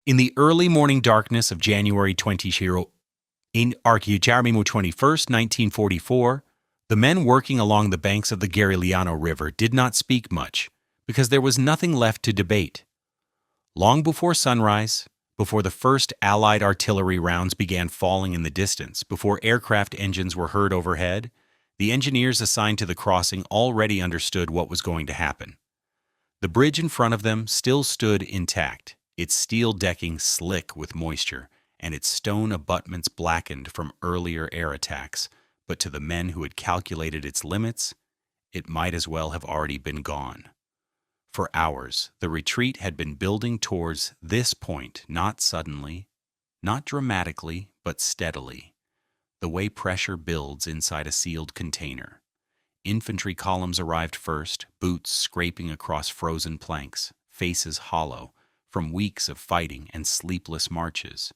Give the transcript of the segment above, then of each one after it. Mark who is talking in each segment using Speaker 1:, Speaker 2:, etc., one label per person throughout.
Speaker 1: In the early morning darkness of January 21st, 1944, the men working along the banks of the Garigliano River did not speak much because there was nothing left to debate. Long before sunrise, before the first Allied artillery rounds began falling in the distance, before aircraft engines were heard overhead, the engineers assigned to the crossing already understood what was going to happen. The bridge in front of them still stood intact, its steel decking slick with moisture, and its stone abutments blackened from earlier air attacks, but to the men who had calculated its limits, it might as well have already been gone. For hours, the retreat had been building towards this point, not suddenly, not dramatically, but steadily, the way pressure builds inside a sealed container. Infantry columns arrived first, boots scraping across frozen planks, faces hollow, from weeks of fighting and sleepless marches.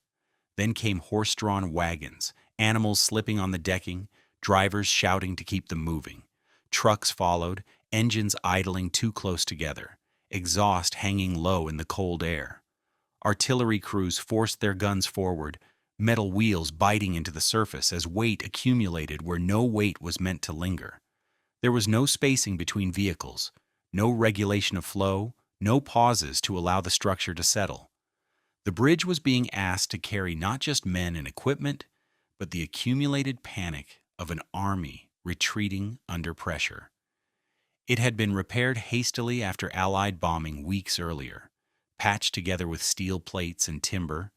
Speaker 1: Then came horse-drawn wagons, animals slipping on the decking, drivers shouting to keep them moving. Trucks followed, engines idling too close together, exhaust hanging low in the cold air. Artillery crews forced their guns forward, metal wheels biting into the surface as weight accumulated where no weight was meant to linger. There was no spacing between vehicles, no regulation of flow, no pauses to allow the structure to settle. The bridge was being asked to carry not just men and equipment, but the accumulated panic of an army retreating under pressure. It had been repaired hastily after Allied bombing weeks earlier, patched together with steel plates and timber,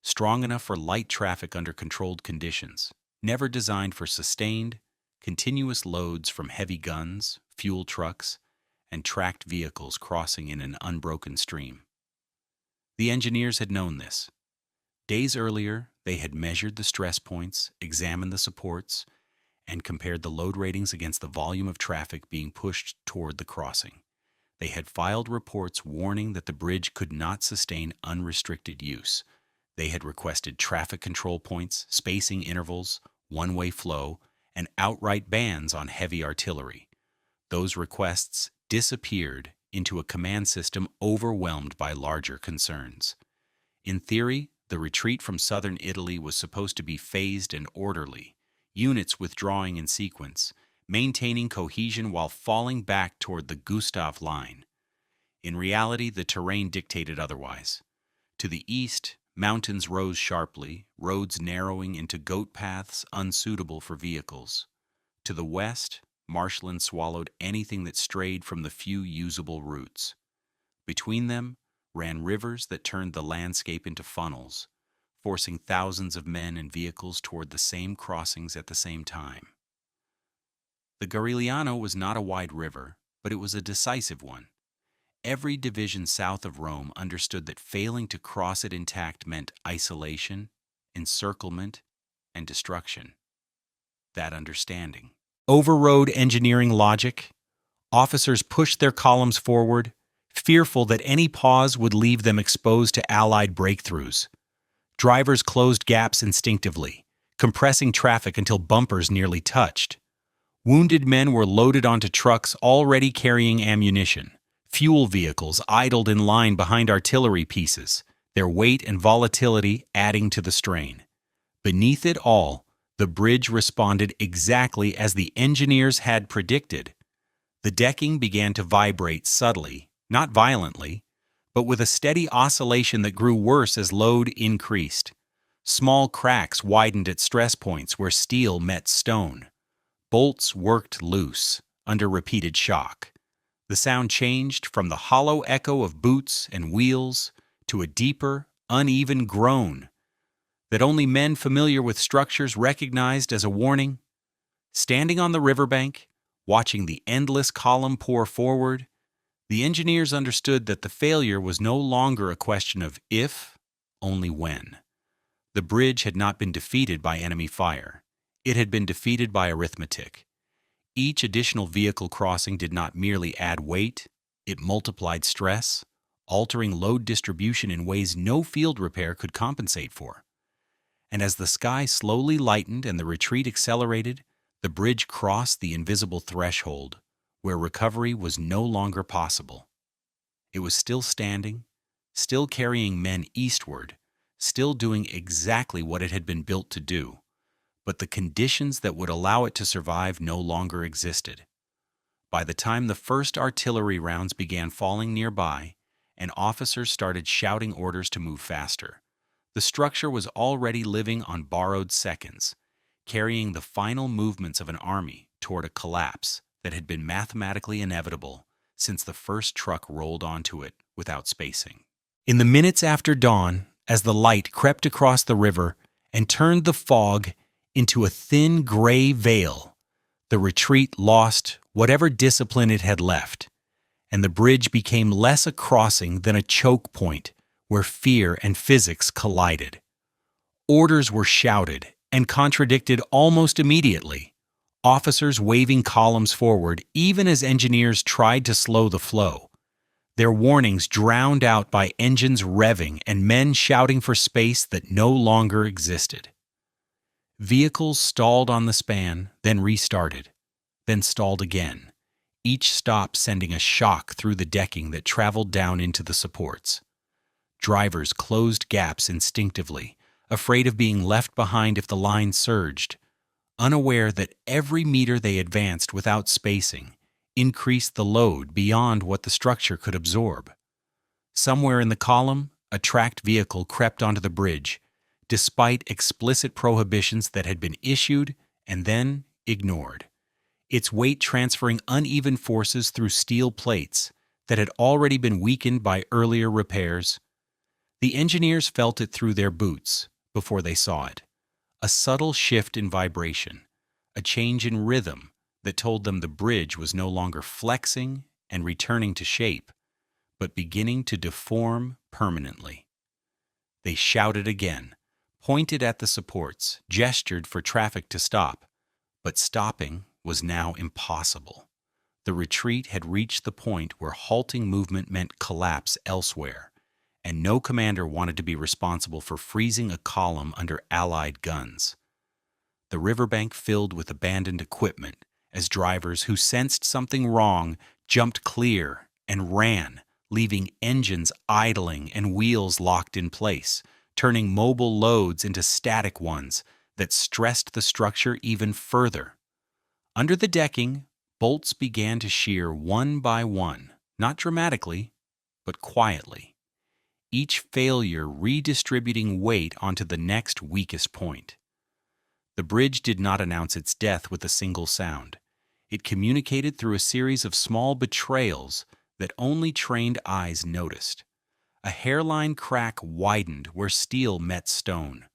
Speaker 1: strong enough for light traffic under controlled conditions, never designed for sustained, continuous loads from heavy guns, fuel trucks, and tracked vehicles crossing in an unbroken stream. The engineers had known this. Days earlier, they had measured the stress points, examined the supports, and compared the load ratings against the volume of traffic being pushed toward the crossing. They had filed reports warning that the bridge could not sustain unrestricted use. They had requested traffic control points, spacing intervals, one-way flow, and outright bans on heavy artillery. Those requests disappeared into a command system overwhelmed by larger concerns. In theory, the retreat from southern Italy was supposed to be phased and orderly, units withdrawing in sequence, maintaining cohesion while falling back toward the Gustav Line. In reality, the terrain dictated otherwise. To the east, mountains rose sharply, roads narrowing into goat paths unsuitable for vehicles. To the west, marshland swallowed anything that strayed from the few usable routes. Between them ran rivers that turned the landscape into funnels, forcing thousands of men and vehicles toward the same crossings at the same time. The Garigliano was not a wide river, but it was a decisive one. Every division south of Rome understood that failing to cross it intact meant isolation, encirclement, and destruction. That understanding overrode engineering logic. Officers pushed their columns forward, fearful that any pause would leave them exposed to Allied breakthroughs. Drivers closed gaps instinctively, compressing traffic until bumpers nearly touched. Wounded men were loaded onto trucks already carrying ammunition. Fuel vehicles idled in line behind artillery pieces, their weight and volatility adding to the strain. Beneath it all, the bridge responded exactly as the engineers had predicted. The decking began to vibrate subtly, not violently, but with a steady oscillation that grew worse as load increased. Small cracks widened at stress points where steel met stone. Bolts worked loose under repeated shock. The sound changed from the hollow echo of boots and wheels to a deeper, uneven groan that only men familiar with structures recognized as a warning. Standing on the riverbank, watching the endless column pour forward, the engineers understood that the failure was no longer a question of if, only when. The bridge had not been defeated by enemy fire. It had been defeated by arithmetic. Each additional vehicle crossing did not merely add weight, it multiplied stress, altering load distribution in ways no field repair could compensate for. And as the sky slowly lightened and the retreat accelerated, the bridge crossed the invisible threshold, where recovery was no longer possible. It was still standing, still carrying men eastward, still doing exactly what it had been built to do, but the conditions that would allow it to survive no longer existed. By the time the first artillery rounds began falling nearby, and officers started shouting orders to move faster, the structure was already living on borrowed seconds, carrying the final movements of an army toward a collapse that had been mathematically inevitable since the first truck rolled onto it without spacing. In the minutes after dawn, as the light crept across the river and turned the fog into a thin gray veil, the retreat lost whatever discipline it had left, and the bridge became less a crossing than a choke point where fear and physics collided. Orders were shouted and contradicted almost immediately, officers waving columns forward even as engineers tried to slow the flow, their warnings drowned out by engines revving and men shouting for space that no longer existed. Vehicles stalled on the span, then restarted, then stalled again, each stop sending a shock through the decking that traveled down into the supports. Drivers closed gaps instinctively, afraid of being left behind if the line surged, unaware that every meter they advanced without spacing increased the load beyond what the structure could absorb. Somewhere in the column, a tracked vehicle crept onto the bridge, despite explicit prohibitions that had been issued and then ignored, its weight transferring uneven forces through steel plates that had already been weakened by earlier repairs. The engineers felt it through their boots before they saw it, a subtle shift in vibration, a change in rhythm that told them the bridge was no longer flexing and returning to shape, but beginning to deform permanently. They shouted again, pointed at the supports, gestured for traffic to stop, but stopping was now impossible. The retreat had reached the point where halting movement meant collapse elsewhere, and no commander wanted to be responsible for freezing a column under Allied guns. The riverbank filled with abandoned equipment as drivers who sensed something wrong jumped clear and ran, leaving engines idling and wheels locked in place, turning mobile loads into static ones that stressed the structure even further. Under the decking, bolts began to shear one by one, not dramatically, but quietly, each failure redistributing weight onto the next weakest point. The bridge did not announce its death with a single sound. It communicated through a series of small betrayals that only trained eyes noticed. A hairline crack widened where steel met stone.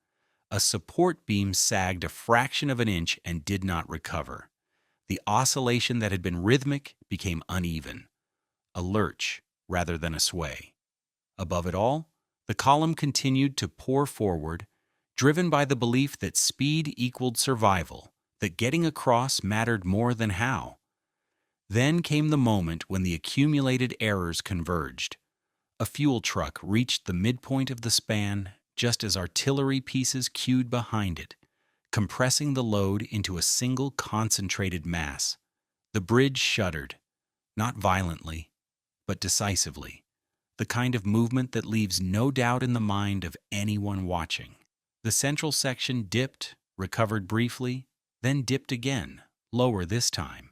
Speaker 1: A support beam sagged a fraction of an inch and did not recover. The oscillation that had been rhythmic became uneven, a lurch rather than a sway. Above it all, the column continued to pour forward, driven by the belief that speed equaled survival, that getting across mattered more than how. Then came the moment when the accumulated errors converged. A fuel truck reached the midpoint of the span just as artillery pieces queued behind it, compressing the load into a single concentrated mass. The bridge shuddered, not violently, but decisively, the kind of movement that leaves no doubt in the mind of anyone watching. The central section dipped, recovered briefly, then dipped again, lower this time,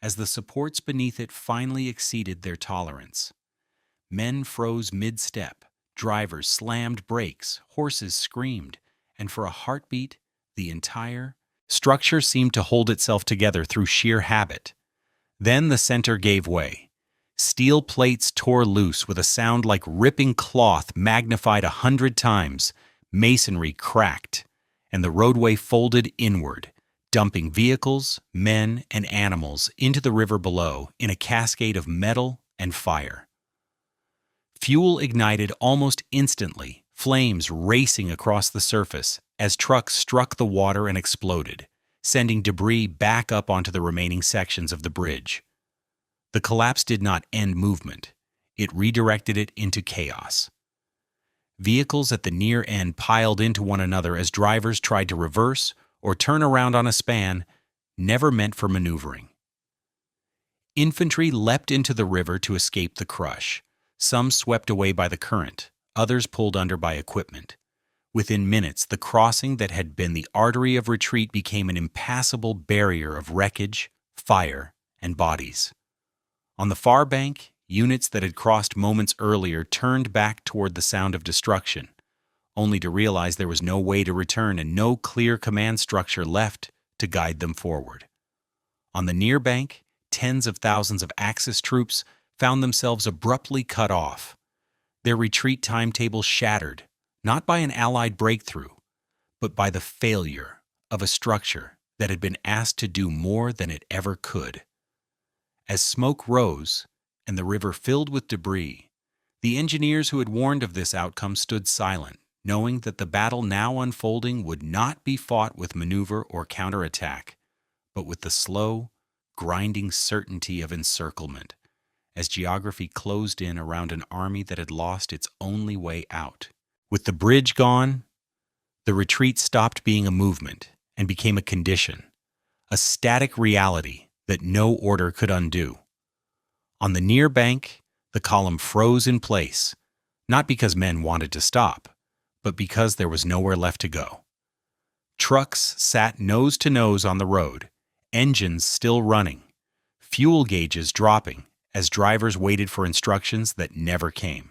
Speaker 1: as the supports beneath it finally exceeded their tolerance. Men froze mid-step, drivers slammed brakes, horses screamed, and for a heartbeat, the entire structure seemed to hold itself together through sheer habit. Then the center gave way. Steel plates tore loose with a sound like ripping cloth magnified 100 times. Masonry cracked, and the roadway folded inward, dumping vehicles, men, and animals into the river below in a cascade of metal and fire. Fuel ignited almost instantly, flames racing across the surface as trucks struck the water and exploded, sending debris back up onto the remaining sections of the bridge. The collapse did not end movement. It redirected it into chaos. Vehicles at the near end piled into one another as drivers tried to reverse or turn around on a span never meant for maneuvering. Infantry leapt into the river to escape the crush. Some swept away by the current, others pulled under by equipment. Within minutes, the crossing that had been the artery of retreat became an impassable barrier of wreckage, fire, and bodies. On the far bank, units that had crossed moments earlier turned back toward the sound of destruction, only to realize there was no way to return and no clear command structure left to guide them forward. On the near bank, tens of thousands of Axis troops found themselves abruptly cut off, their retreat timetable shattered, not by an Allied breakthrough, but by the failure of a structure that had been asked to do more than it ever could. As smoke rose and the river filled with debris, the engineers who had warned of this outcome stood silent, knowing that the battle now unfolding would not be fought with maneuver or counterattack, but with the slow, grinding certainty of encirclement, as geography closed in around an army that had lost its only way out. With the bridge gone, the retreat stopped being a movement and became a condition, a static reality that no order could undo. On the near bank, the column froze in place, not because men wanted to stop, but because there was nowhere left to go. Trucks sat nose to nose on the road, engines still running, fuel gauges dropping as drivers waited for instructions that never came.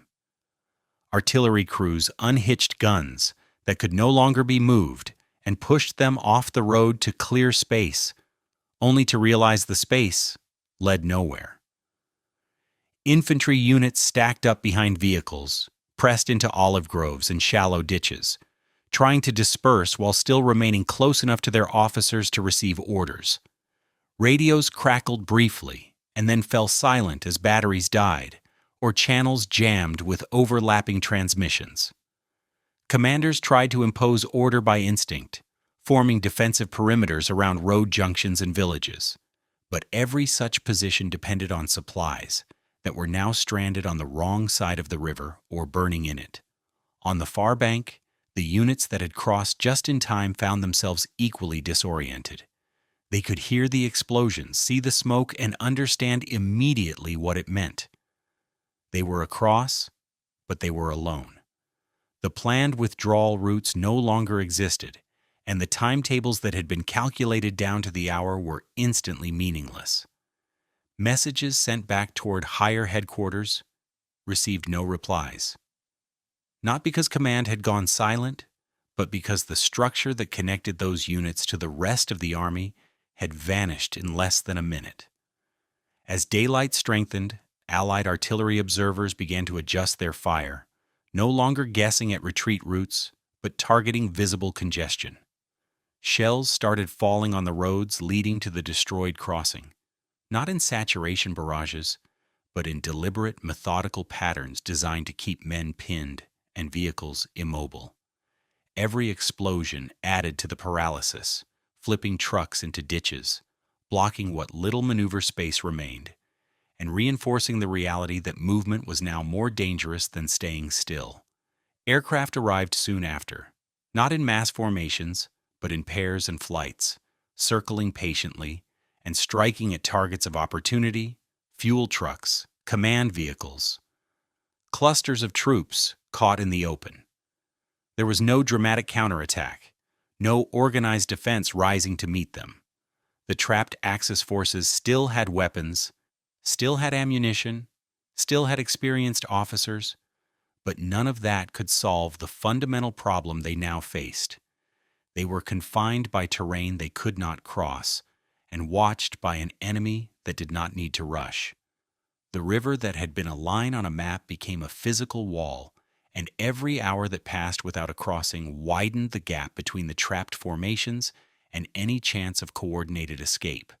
Speaker 1: Artillery crews unhitched guns that could no longer be moved and pushed them off the road to clear space, only to realize the space led nowhere. Infantry units stacked up behind vehicles, pressed into olive groves and shallow ditches, trying to disperse while still remaining close enough to their officers to receive orders. Radios crackled briefly and then fell silent as batteries died, or channels jammed with overlapping transmissions. Commanders tried to impose order by instinct, forming defensive perimeters around road junctions and villages. But every such position depended on supplies that were now stranded on the wrong side of the river or burning in it. On the far bank, the units that had crossed just in time found themselves equally disoriented. They could hear the explosions, see the smoke, and understand immediately what it meant. They were across, but they were alone. The planned withdrawal routes no longer existed, and the timetables that had been calculated down to the hour were instantly meaningless. Messages sent back toward higher headquarters received no replies. Not because command had gone silent, but because the structure that connected those units to the rest of the army had vanished in less than a minute. As daylight strengthened, Allied artillery observers began to adjust their fire, no longer guessing at retreat routes, but targeting visible congestion. Shells started falling on the roads leading to the destroyed crossing, not in saturation barrages, but in deliberate, methodical patterns designed to keep men pinned and vehicles immobile. Every explosion added to the paralysis, flipping trucks into ditches, blocking what little maneuver space remained, and reinforcing the reality that movement was now more dangerous than staying still. Aircraft arrived soon after, not in mass formations, but in pairs and flights, circling patiently and striking at targets of opportunity, fuel trucks, command vehicles, clusters of troops caught in the open. There was no dramatic counterattack, no organized defense rising to meet them. The trapped Axis forces still had weapons, still had ammunition, still had experienced officers, but none of that could solve the fundamental problem they now faced. They were confined by terrain they could not cross, and watched by an enemy that did not need to rush. The river that had been a line on a map became a physical wall, and every hour that passed without a crossing widened the gap between the trapped formations and any chance of coordinated escape.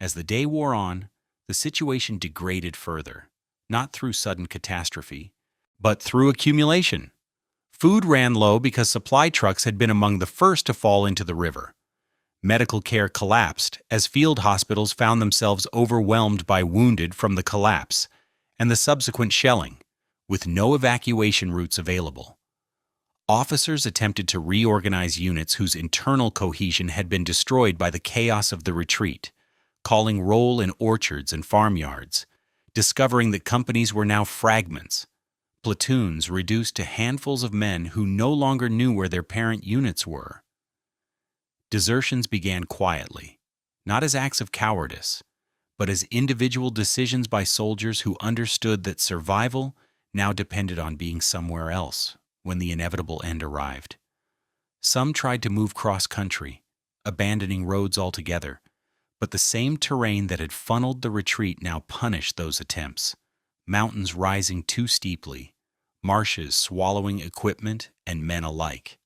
Speaker 1: As the day wore on, the situation degraded further, not through sudden catastrophe, but through accumulation. Food ran low because supply trucks had been among the first to fall into the river. Medical care collapsed as field hospitals found themselves overwhelmed by wounded from the collapse and the subsequent shelling, with no evacuation routes available. Officers attempted to reorganize units whose internal cohesion had been destroyed by the chaos of the retreat, calling roll in orchards and farmyards, discovering that companies were now fragments, platoons reduced to handfuls of men who no longer knew where their parent units were. Desertions began quietly, not as acts of cowardice, but as individual decisions by soldiers who understood that survival now depended on being somewhere else when the inevitable end arrived. Some tried to move cross-country, abandoning roads altogether, but the same terrain that had funneled the retreat now punished those attempts, mountains rising too steeply, marshes swallowing equipment and men alike.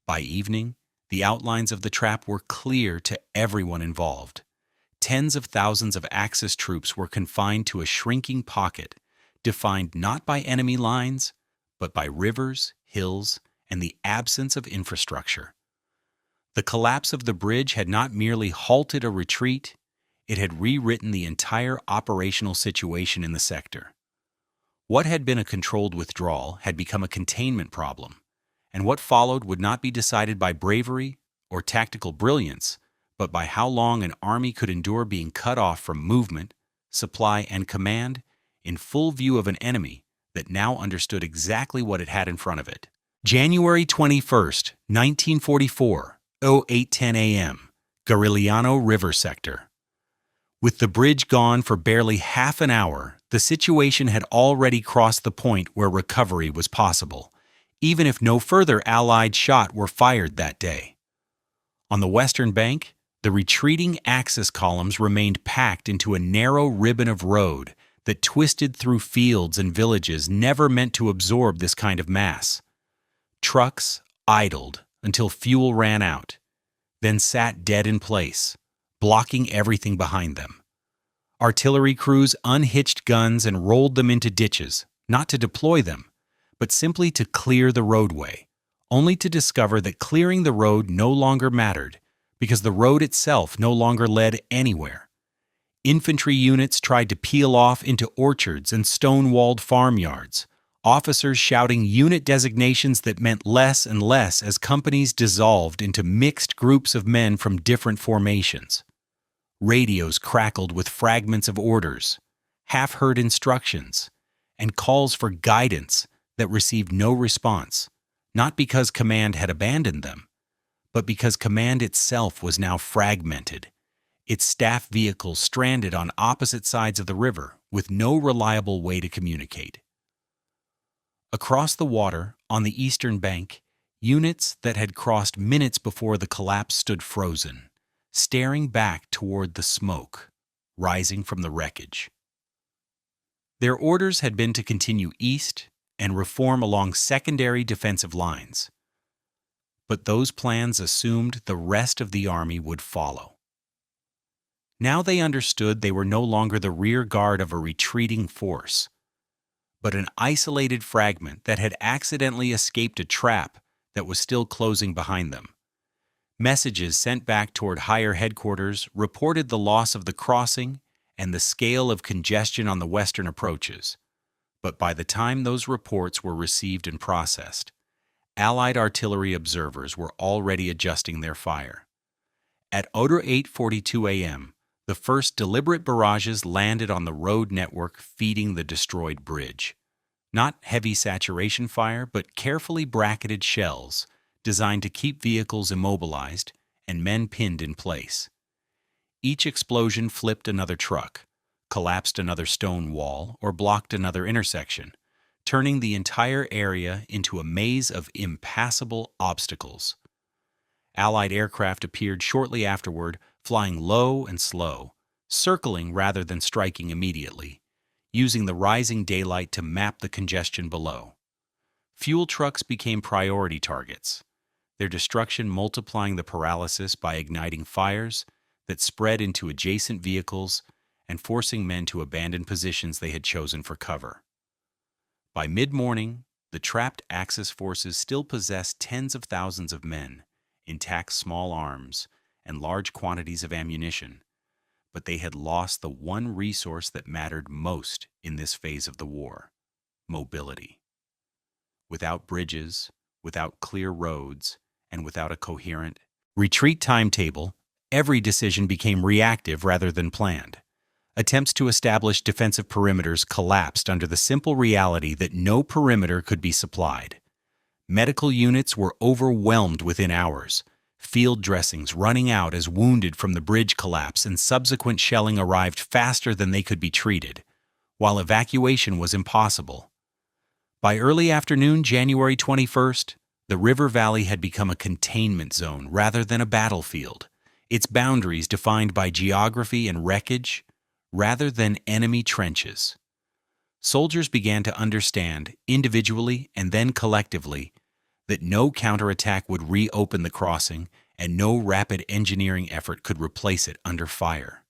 Speaker 1: By evening, the outlines of the trap were clear to everyone involved. Tens of thousands of Axis troops were confined to a shrinking pocket, defined not by enemy lines, but by rivers, hills, and the absence of infrastructure. The collapse of the bridge had not merely halted a retreat, it had rewritten the entire operational situation in the sector. What had been a controlled withdrawal had become a containment problem, and what followed would not be decided by bravery or tactical brilliance, but by how long an army could endure being cut off from movement, supply, and command in full view of an enemy that now understood exactly what it had in front of it. January 21st, 1944, 08:10 a.m., Garigliano River Sector. With the bridge gone for barely half an hour, the situation had already crossed the point where recovery was possible, even if no further Allied shot were fired that day. On the western bank, the retreating Axis columns remained packed into a narrow ribbon of road that twisted through fields and villages never meant to absorb this kind of mass. Trucks idled until fuel ran out, then sat dead in place, blocking everything behind them. Artillery crews unhitched guns and rolled them into ditches, not to deploy them, but simply to clear the roadway, only to discover that clearing the road no longer mattered because the road itself no longer led anywhere. Infantry units tried to peel off into orchards and stone-walled farmyards, officers shouting unit designations that meant less and less as companies dissolved into mixed groups of men from different formations. Radios crackled with fragments of orders, half-heard instructions, and calls for guidance that received no response, not because command had abandoned them, but because command itself was now fragmented, its staff vehicles stranded on opposite sides of the river with no reliable way to communicate. Across the water, on the eastern bank, units that had crossed minutes before the collapse stood frozen, staring back toward the smoke rising from the wreckage. Their orders had been to continue east and reform along secondary defensive lines. But those plans assumed the rest of the army would follow. Now they understood they were no longer the rear guard of a retreating force, but an isolated fragment that had accidentally escaped a trap that was still closing behind them. Messages sent back toward higher headquarters reported the loss of the crossing and the scale of congestion on the western approaches. But by the time those reports were received and processed, Allied artillery observers were already adjusting their fire. At 08:42 a.m., the first deliberate barrages landed on the road network feeding the destroyed bridge. Not heavy saturation fire, but carefully bracketed shells designed to keep vehicles immobilized and men pinned in place. Each explosion flipped another truck, collapsed another stone wall, or blocked another intersection, turning the entire area into a maze of impassable obstacles. Allied aircraft appeared shortly afterward, flying low and slow, circling rather than striking immediately, using the rising daylight to map the congestion below. Fuel trucks became priority targets, their destruction multiplying the paralysis by igniting fires that spread into adjacent vehicles and forcing men to abandon positions they had chosen for cover. By mid-morning, the trapped Axis forces still possessed tens of thousands of men, intact small arms, and large quantities of ammunition, but they had lost the one resource that mattered most in this phase of the war: mobility. Without bridges, without clear roads, and without a coherent retreat timetable, every decision became reactive rather than planned. Attempts to establish defensive perimeters collapsed under the simple reality that no perimeter could be supplied. Medical units were overwhelmed within hours, field dressings running out as wounded from the bridge collapse and subsequent shelling arrived faster than they could be treated, while evacuation was impossible. By early afternoon, January 21st, the river valley had become a containment zone rather than a battlefield, its boundaries defined by geography and wreckage rather than enemy trenches. Soldiers began to understand, individually and then collectively, that no counterattack would reopen the crossing and no rapid engineering effort could replace it under fire.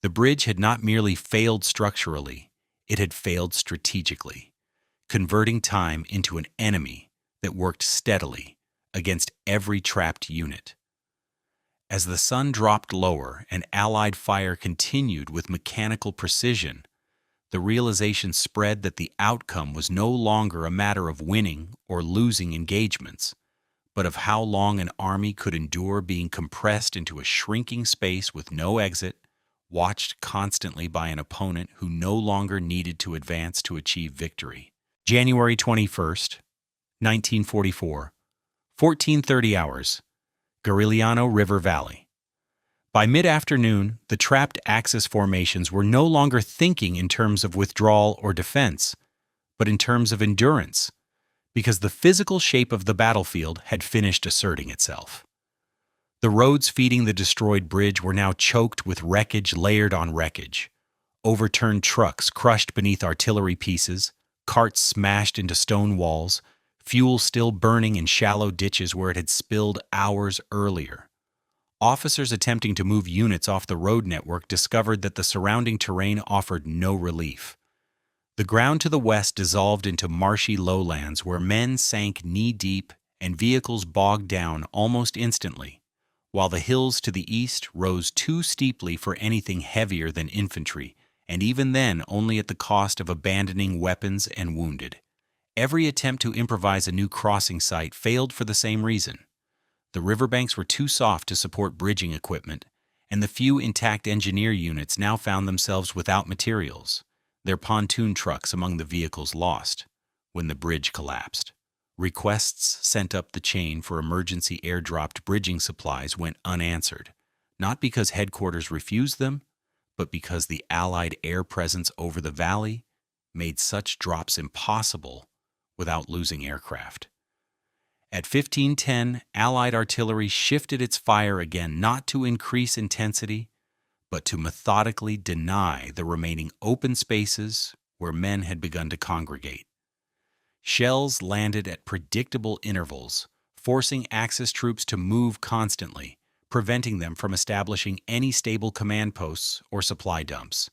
Speaker 1: The bridge had not merely failed structurally, it had failed strategically, converting time into an enemy that worked steadily against every trapped unit. As the sun dropped lower and Allied fire continued with mechanical precision, the realization spread that the outcome was no longer a matter of winning or losing engagements, but of how long an army could endure being compressed into a shrinking space with no exit, watched constantly by an opponent who no longer needed to advance to achieve victory. January 21st, 1944, 14:30 hours, Garigliano River Valley. By mid-afternoon, the trapped Axis formations were no longer thinking in terms of withdrawal or defense, but in terms of endurance, because the physical shape of the battlefield had finished asserting itself. The roads feeding the destroyed bridge were now choked with wreckage layered on wreckage, overturned trucks crushed beneath artillery pieces, carts smashed into stone walls, fuel still burning in shallow ditches where it had spilled hours earlier. Officers attempting to move units off the road network discovered that the surrounding terrain offered no relief. The ground to the west dissolved into marshy lowlands where men sank knee-deep and vehicles bogged down almost instantly, while the hills to the east rose too steeply for anything heavier than infantry, and even then only at the cost of abandoning weapons and wounded. Every attempt to improvise a new crossing site failed for the same reason. The riverbanks were too soft to support bridging equipment, and the few intact engineer units now found themselves without materials, their pontoon trucks among the vehicles lost, when the bridge collapsed. Requests sent up the chain for emergency airdropped bridging supplies went unanswered, not because headquarters refused them, but because the Allied air presence over the valley made such drops impossible without losing aircraft. At 15:10, Allied artillery shifted its fire again not to increase intensity, but to methodically deny the remaining open spaces where men had begun to congregate. Shells landed at predictable intervals, forcing Axis troops to move constantly, preventing them from establishing any stable command posts or supply dumps.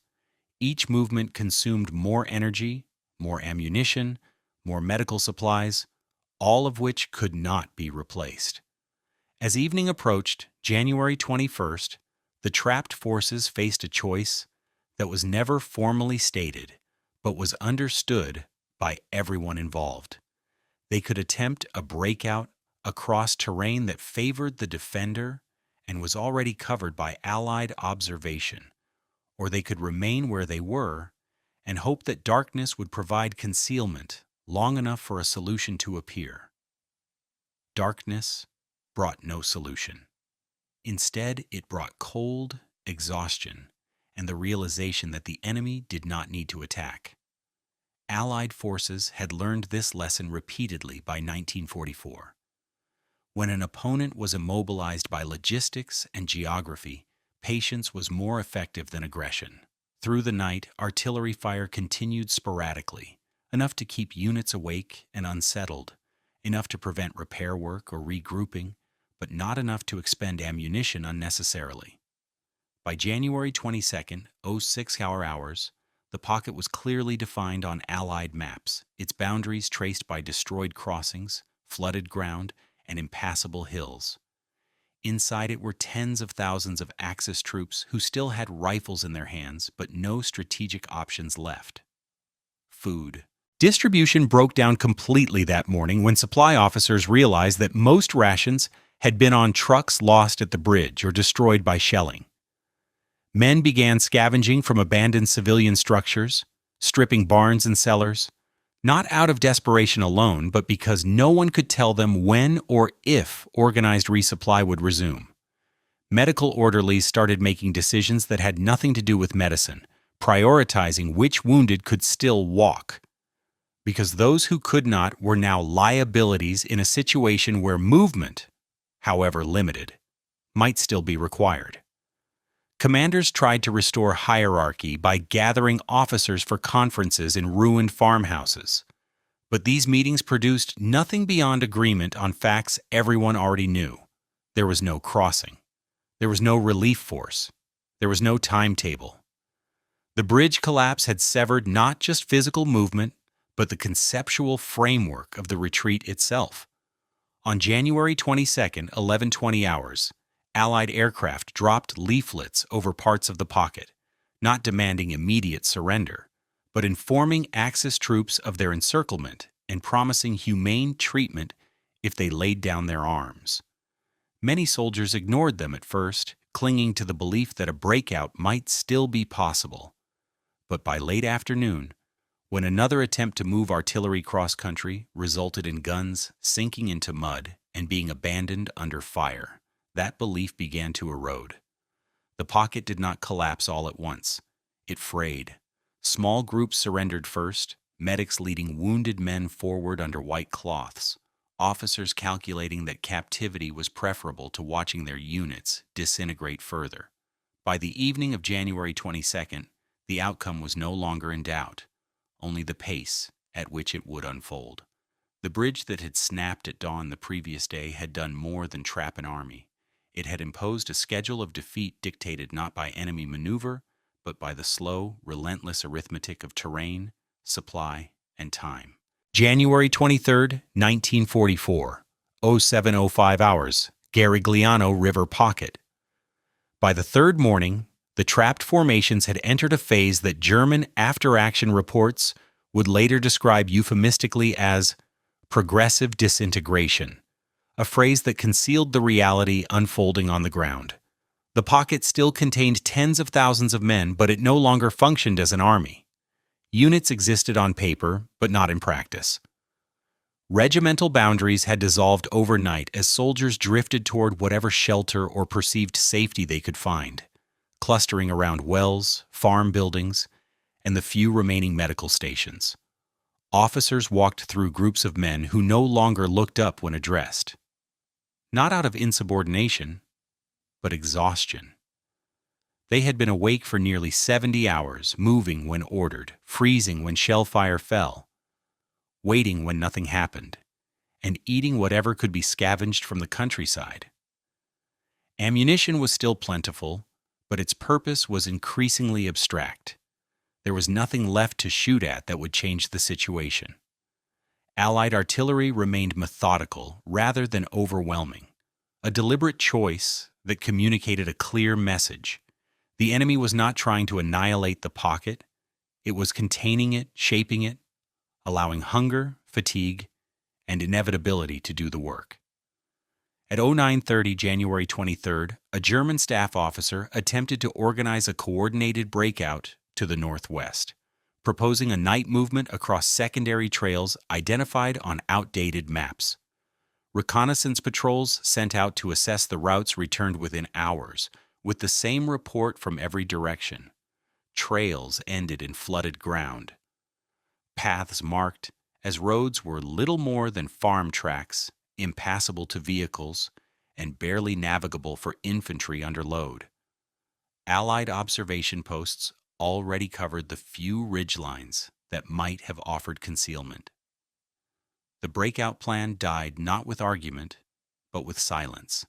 Speaker 1: Each movement consumed more energy, more ammunition, more medical supplies, all of which could not be replaced. As evening approached, January 21st, the trapped forces faced a choice that was never formally stated, but was understood by everyone involved. They could attempt a breakout across terrain that favored the defender and was already covered by Allied observation, or they could remain where they were and hope that darkness would provide concealment long enough for a solution to appear. Darkness brought no solution. Instead, it brought cold, exhaustion, and the realization that the enemy did not need to attack. Allied forces had learned this lesson repeatedly by 1944. When an opponent was immobilized by logistics and geography, patience was more effective than aggression. Through the night, artillery fire continued sporadically, enough to keep units awake and unsettled, enough to prevent repair work or regrouping, but not enough to expend ammunition unnecessarily. By January 22nd, 06 hours, the pocket was clearly defined on Allied maps, its boundaries traced by destroyed crossings, flooded ground, and impassable hills. Inside it were tens of thousands of Axis troops who still had rifles in their hands, but no strategic options left. Food. Distribution broke down completely that morning when supply officers realized that most rations had been on trucks lost at the bridge or destroyed by shelling. Men began scavenging from abandoned civilian structures, stripping barns and cellars, not out of desperation alone, but because no one could tell them when or if organized resupply would resume. Medical orderlies started making decisions that had nothing to do with medicine, prioritizing which wounded could still walk. Because those who could not were now liabilities in a situation where movement, however limited, might still be required. Commanders tried to restore hierarchy by gathering officers for conferences in ruined farmhouses. But these meetings produced nothing beyond agreement on facts everyone already knew. There was no crossing. There was no relief force. There was no timetable. The bridge collapse had severed not just physical movement, but the conceptual framework of the retreat itself. On January 22nd, 11:20 hours, Allied aircraft dropped leaflets over parts of the pocket, not demanding immediate surrender, but informing Axis troops of their encirclement and promising humane treatment if they laid down their arms. Many soldiers ignored them at first, clinging to the belief that a breakout might still be possible. But by late afternoon, when another attempt to move artillery cross-country resulted in guns sinking into mud and being abandoned under fire, that belief began to erode. The pocket did not collapse all at once. It frayed. Small groups surrendered first, medics leading wounded men forward under white cloths, officers calculating that captivity was preferable to watching their units disintegrate further. By the evening of January 22nd, the outcome was no longer in doubt, only the pace at which it would unfold. The bridge that had snapped at dawn the previous day had done more than trap an army. It had imposed a schedule of defeat dictated not by enemy maneuver, but by the slow, relentless arithmetic of terrain, supply, and time. January 23, 1944, 07:05 hours, Garigliano River Pocket. By the third morning, the trapped formations had entered a phase that German after-action reports would later describe euphemistically as progressive disintegration, a phrase that concealed the reality unfolding on the ground. The pocket still contained tens of thousands of men, but it no longer functioned as an army. Units existed on paper, but not in practice. Regimental boundaries had dissolved overnight as soldiers drifted toward whatever shelter or perceived safety they could find, clustering around wells, farm buildings, and the few remaining medical stations. Officers walked through groups of men who no longer looked up when addressed. Not out of insubordination, but exhaustion. They had been awake for nearly 70 hours, moving when ordered, freezing when shell fire fell, waiting when nothing happened, and eating whatever could be scavenged from the countryside. Ammunition was still plentiful, but its purpose was increasingly abstract. There was nothing left to shoot at that would change the situation. Allied artillery remained methodical rather than overwhelming, a deliberate choice that communicated a clear message. The enemy was not trying to annihilate the pocket. It was containing it, shaping it, allowing hunger, fatigue, and inevitability to do the work. At 09:30 January 23rd, a German staff officer attempted to organize a coordinated breakout to the northwest, proposing a night movement across secondary trails identified on outdated maps. Reconnaissance patrols sent out to assess the routes returned within hours, with the same report from every direction. Trails ended in flooded ground. Paths marked as roads were little more than farm tracks, impassable to vehicles, and barely navigable for infantry under load. Allied observation posts already covered the few ridgelines that might have offered concealment. The breakout plan died not with argument, but with silence,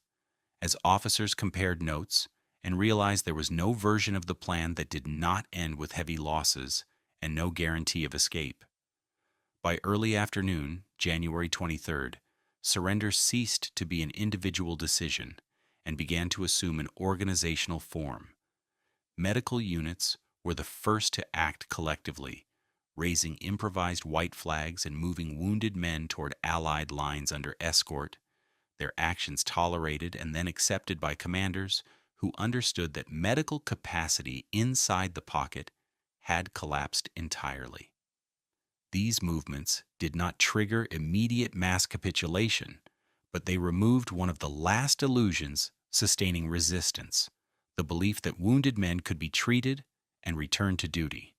Speaker 1: as officers compared notes and realized there was no version of the plan that did not end with heavy losses and no guarantee of escape. By early afternoon, January 23rd, surrender ceased to be an individual decision and began to assume an organizational form. Medical units were the first to act collectively, raising improvised white flags and moving wounded men toward Allied lines under escort, their actions tolerated and then accepted by commanders who understood that medical capacity inside the pocket had collapsed entirely. These movements did not trigger immediate mass capitulation, but they removed one of the last illusions sustaining resistance, the belief that wounded men could be treated and returned to duty.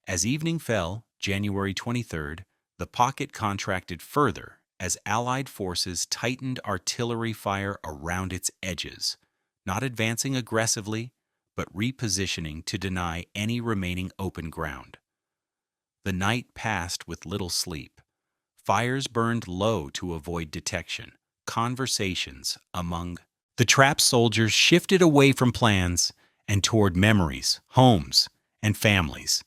Speaker 1: As evening fell, January 23rd, the pocket contracted further as Allied forces tightened artillery fire around its edges, not advancing aggressively, but repositioning to deny any remaining open ground. The night passed with little sleep. Fires burned low to avoid detection. Conversations among the trapped soldiers shifted away from plans and toward memories, homes, and families,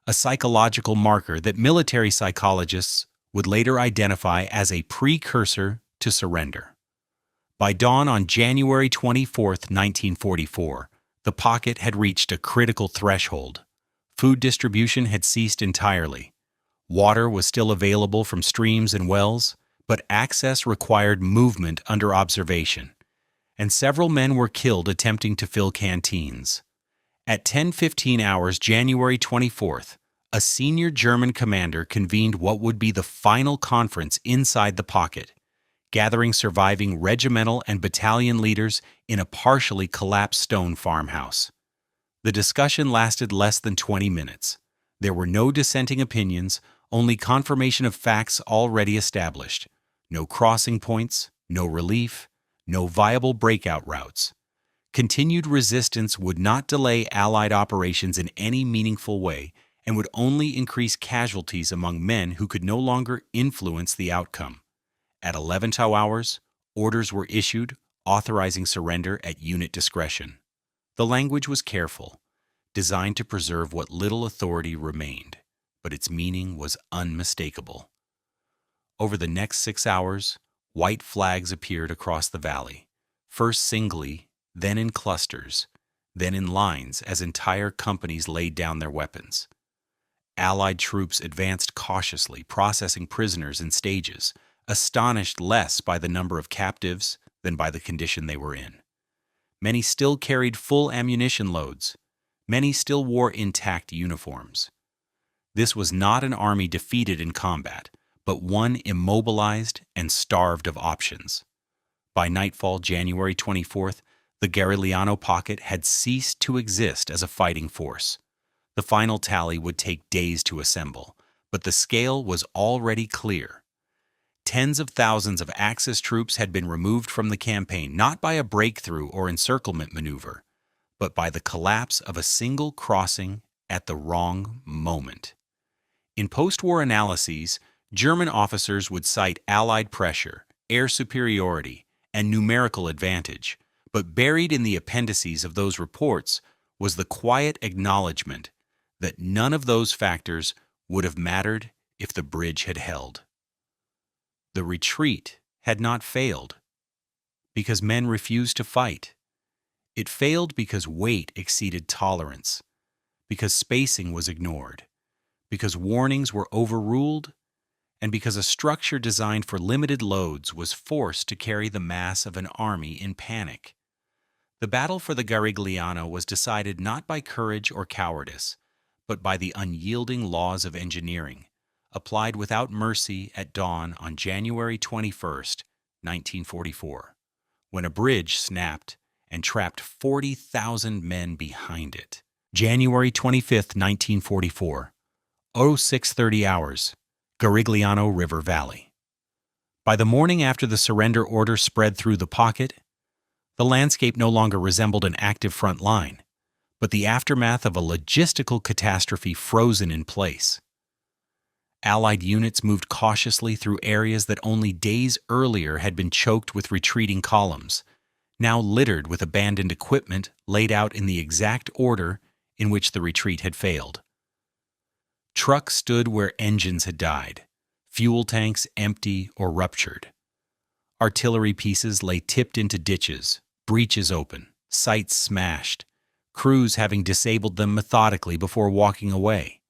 Speaker 1: a psychological marker that military psychologists would later identify as a precursor to surrender. By dawn on January 24, 1944, the pocket had reached a critical threshold. Food distribution had ceased entirely. Water was still available from streams and wells, but access required movement under observation, and several men were killed attempting to fill canteens. At 10:15 hours, January 24th, a senior German commander convened what would be the final conference inside the pocket, gathering surviving regimental and battalion leaders in a partially collapsed stone farmhouse. The discussion lasted less than 20 minutes. There were no dissenting opinions, only confirmation of facts already established. No crossing points, no relief, no viable breakout routes. Continued resistance would not delay Allied operations in any meaningful way and would only increase casualties among men who could no longer influence the outcome. At 11 hours, orders were issued authorizing surrender at unit discretion. The language was careful, designed to preserve what little authority remained, but its meaning was unmistakable. Over the next 6 hours, white flags appeared across the valley, first singly, then in clusters, then in lines as entire companies laid down their weapons. Allied troops advanced cautiously, processing prisoners in stages, astonished less by the number of captives than by the condition they were in. Many still carried full ammunition loads. Many still wore intact uniforms. This was not an army defeated in combat, but one immobilized and starved of options. By nightfall, January 24th, the Garigliano pocket had ceased to exist as a fighting force. The final tally would take days to assemble, but the scale was already clear. Tens of thousands of Axis troops had been removed from the campaign not by a breakthrough or encirclement maneuver, but by the collapse of a single crossing at the wrong moment. In post-war analyses, German officers would cite Allied pressure, air superiority, and numerical advantage, but buried in the appendices of those reports was the quiet acknowledgement that none of those factors would have mattered if the bridge had held. The retreat had not failed because men refused to fight. It failed because weight exceeded tolerance, because spacing was ignored, because warnings were overruled, and because a structure designed for limited loads was forced to carry the mass of an army in panic. The battle for the Garigliano was decided not by courage or cowardice, but by the unyielding laws of engineering, applied without mercy at dawn on January 21st, 1944, when a bridge snapped and trapped 40,000 men behind it. January 25th, 1944, 06:30 hours, Garigliano River Valley. By the morning after the surrender order spread through the pocket, the landscape no longer resembled an active front line, but the aftermath of a logistical catastrophe frozen in place. Allied units moved cautiously through areas that only days earlier had been choked with retreating columns, now littered with abandoned equipment laid out in the exact order in which the retreat had failed. Trucks stood where engines had died, fuel tanks empty or ruptured. Artillery pieces lay tipped into ditches, breaches open, sights smashed, crews having disabled them methodically before walking away.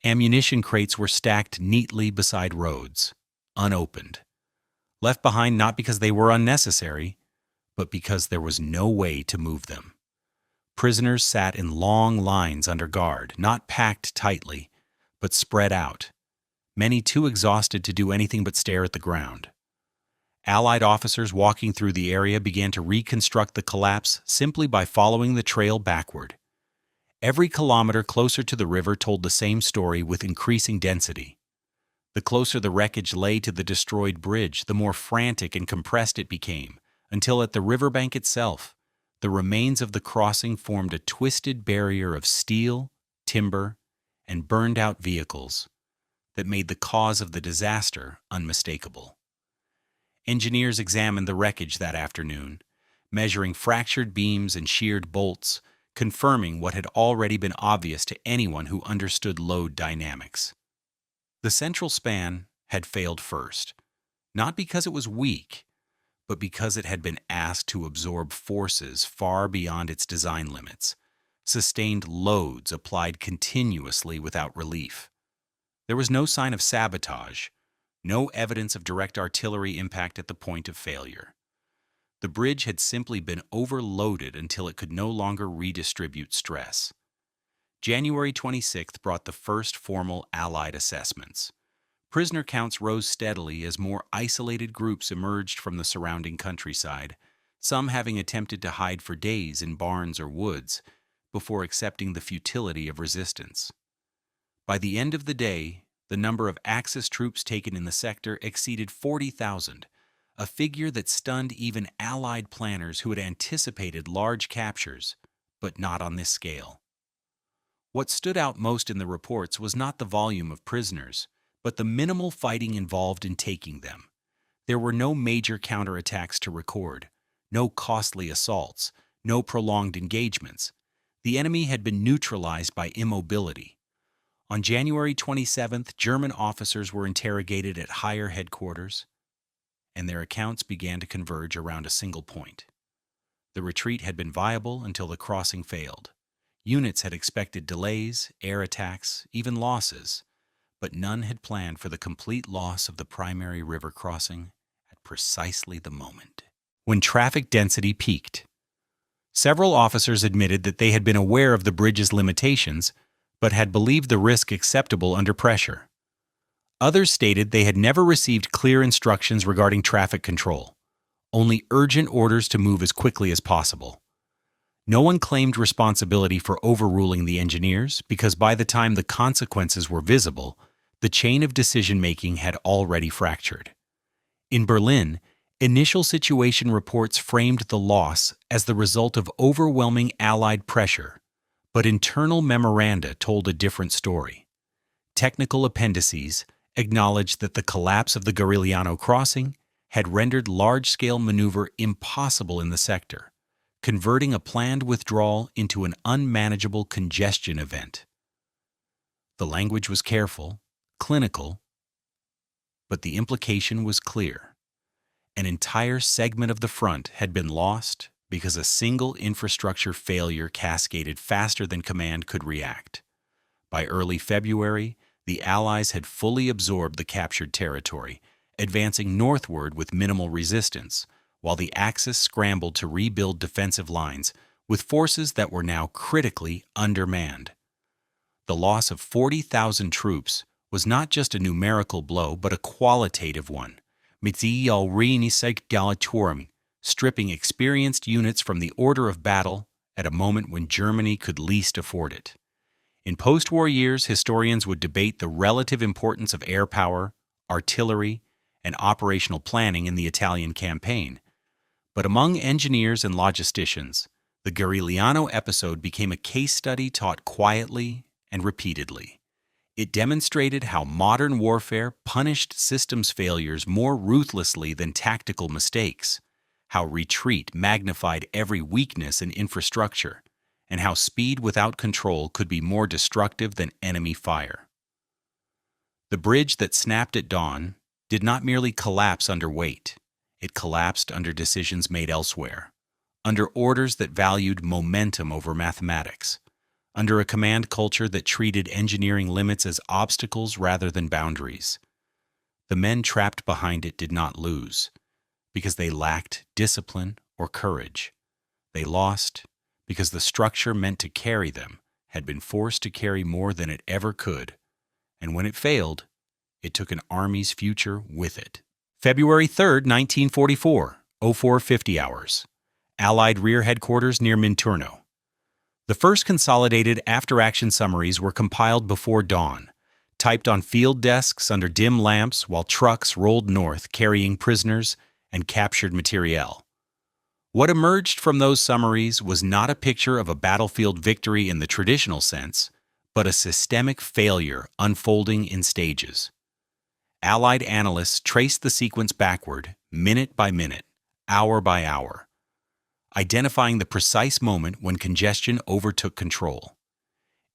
Speaker 1: Ammunition crates were stacked neatly beside roads, unopened, left behind not because they were unnecessary, but because there was no way to move them. Prisoners sat in long lines under guard, not packed tightly, but spread out, many too exhausted to do anything but stare at the ground. Allied officers walking through the area began to reconstruct the collapse simply by following the trail backward. Every kilometer closer to the river told the same story with increasing density. The closer the wreckage lay to the destroyed bridge, the more frantic and compressed it became, until at the riverbank itself, the remains of the crossing formed a twisted barrier of steel, timber, and burned-out vehicles that made the cause of the disaster unmistakable. Engineers examined the wreckage that afternoon, measuring fractured beams and sheared bolts, confirming what had already been obvious to anyone who understood load dynamics. The central span had failed first, not because it was weak, but because it had been asked to absorb forces far beyond its design limits, sustained loads applied continuously without relief. There was no sign of sabotage, no evidence of direct artillery impact at the point of failure. The bridge had simply been overloaded until it could no longer redistribute stress. January 26th brought the first formal Allied assessments. Prisoner counts rose steadily as more isolated groups emerged from the surrounding countryside, some having attempted to hide for days in barns or woods before accepting the futility of resistance. By the end of the day, the number of Axis troops taken in the sector exceeded 40,000, a figure that stunned even Allied planners who had anticipated large captures, but not on this scale. What stood out most in the reports was not the volume of prisoners, but the minimal fighting involved in taking them. There were no major counterattacks to record, no costly assaults, no prolonged engagements. The enemy had been neutralized by immobility. On January 27th, German officers were interrogated at higher headquarters, and their accounts began to converge around a single point. The retreat had been viable until the crossing failed. Units had expected delays, air attacks, even losses, but none had planned for the complete loss of the primary river crossing at precisely the moment when traffic density peaked. Several officers admitted that they had been aware of the bridge's limitations, but had believed the risk acceptable under pressure. Others stated they had never received clear instructions regarding traffic control, only urgent orders to move as quickly as possible. No one claimed responsibility for overruling the engineers because by the time the consequences were visible, the chain of decision-making had already fractured. In Berlin, initial situation reports framed the loss as the result of overwhelming Allied pressure, but internal memoranda told a different story. Technical appendices acknowledged that the collapse of the Garigliano crossing had rendered large-scale maneuver impossible in the sector, converting a planned withdrawal into an unmanageable congestion event. The language was careful, clinical, but the implication was clear. An entire segment of the front had been lost because a single infrastructure failure cascaded faster than command could react. By early February, the Allies had fully absorbed the captured territory, advancing northward with minimal resistance, while the Axis scrambled to rebuild defensive lines with forces that were now critically undermanned. The loss of 40,000 troops was not just a numerical blow, but a qualitative one, stripping experienced units from the order of battle at a moment when Germany could least afford it. In post-war years, historians would debate the relative importance of air power, artillery, and operational planning in the Italian campaign. But among engineers and logisticians, the Garigliano episode became a case study taught quietly and repeatedly. It demonstrated how modern warfare punished systems failures more ruthlessly than tactical mistakes, how retreat magnified every weakness in infrastructure, and how speed without control could be more destructive than enemy fire. The bridge that snapped at dawn did not merely collapse under weight. It collapsed under decisions made elsewhere, under orders that valued momentum over mathematics, under a command culture that treated engineering limits as obstacles rather than boundaries. The men trapped behind it did not lose, because they lacked discipline or courage. They lost because the structure meant to carry them had been forced to carry more than it ever could, and when it failed, it took an army's future with it. February 3rd, 1944, 0450 hours. Allied Rear Headquarters near Minturno. The first consolidated after-action summaries were compiled before dawn, typed on field desks under dim lamps while trucks rolled north carrying prisoners and captured materiel. What emerged from those summaries was not a picture of a battlefield victory in the traditional sense, but a systemic failure unfolding in stages. Allied analysts traced the sequence backward, minute by minute, hour by hour, identifying the precise moment when congestion overtook control.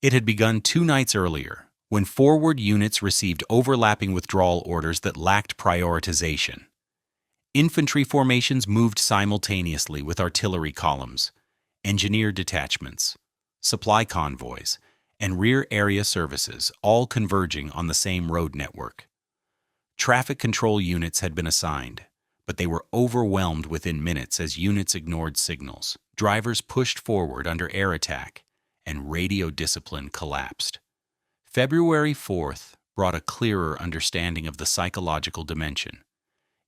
Speaker 1: It had begun 2 nights earlier, when forward units received overlapping withdrawal orders that lacked prioritization. Infantry formations moved simultaneously with artillery columns, engineer detachments, supply convoys, and rear area services, all converging on the same road network. Traffic control units had been assigned, but they were overwhelmed within minutes as units ignored signals, drivers pushed forward under air attack, and radio discipline collapsed. February 4th brought a clearer understanding of the psychological dimension.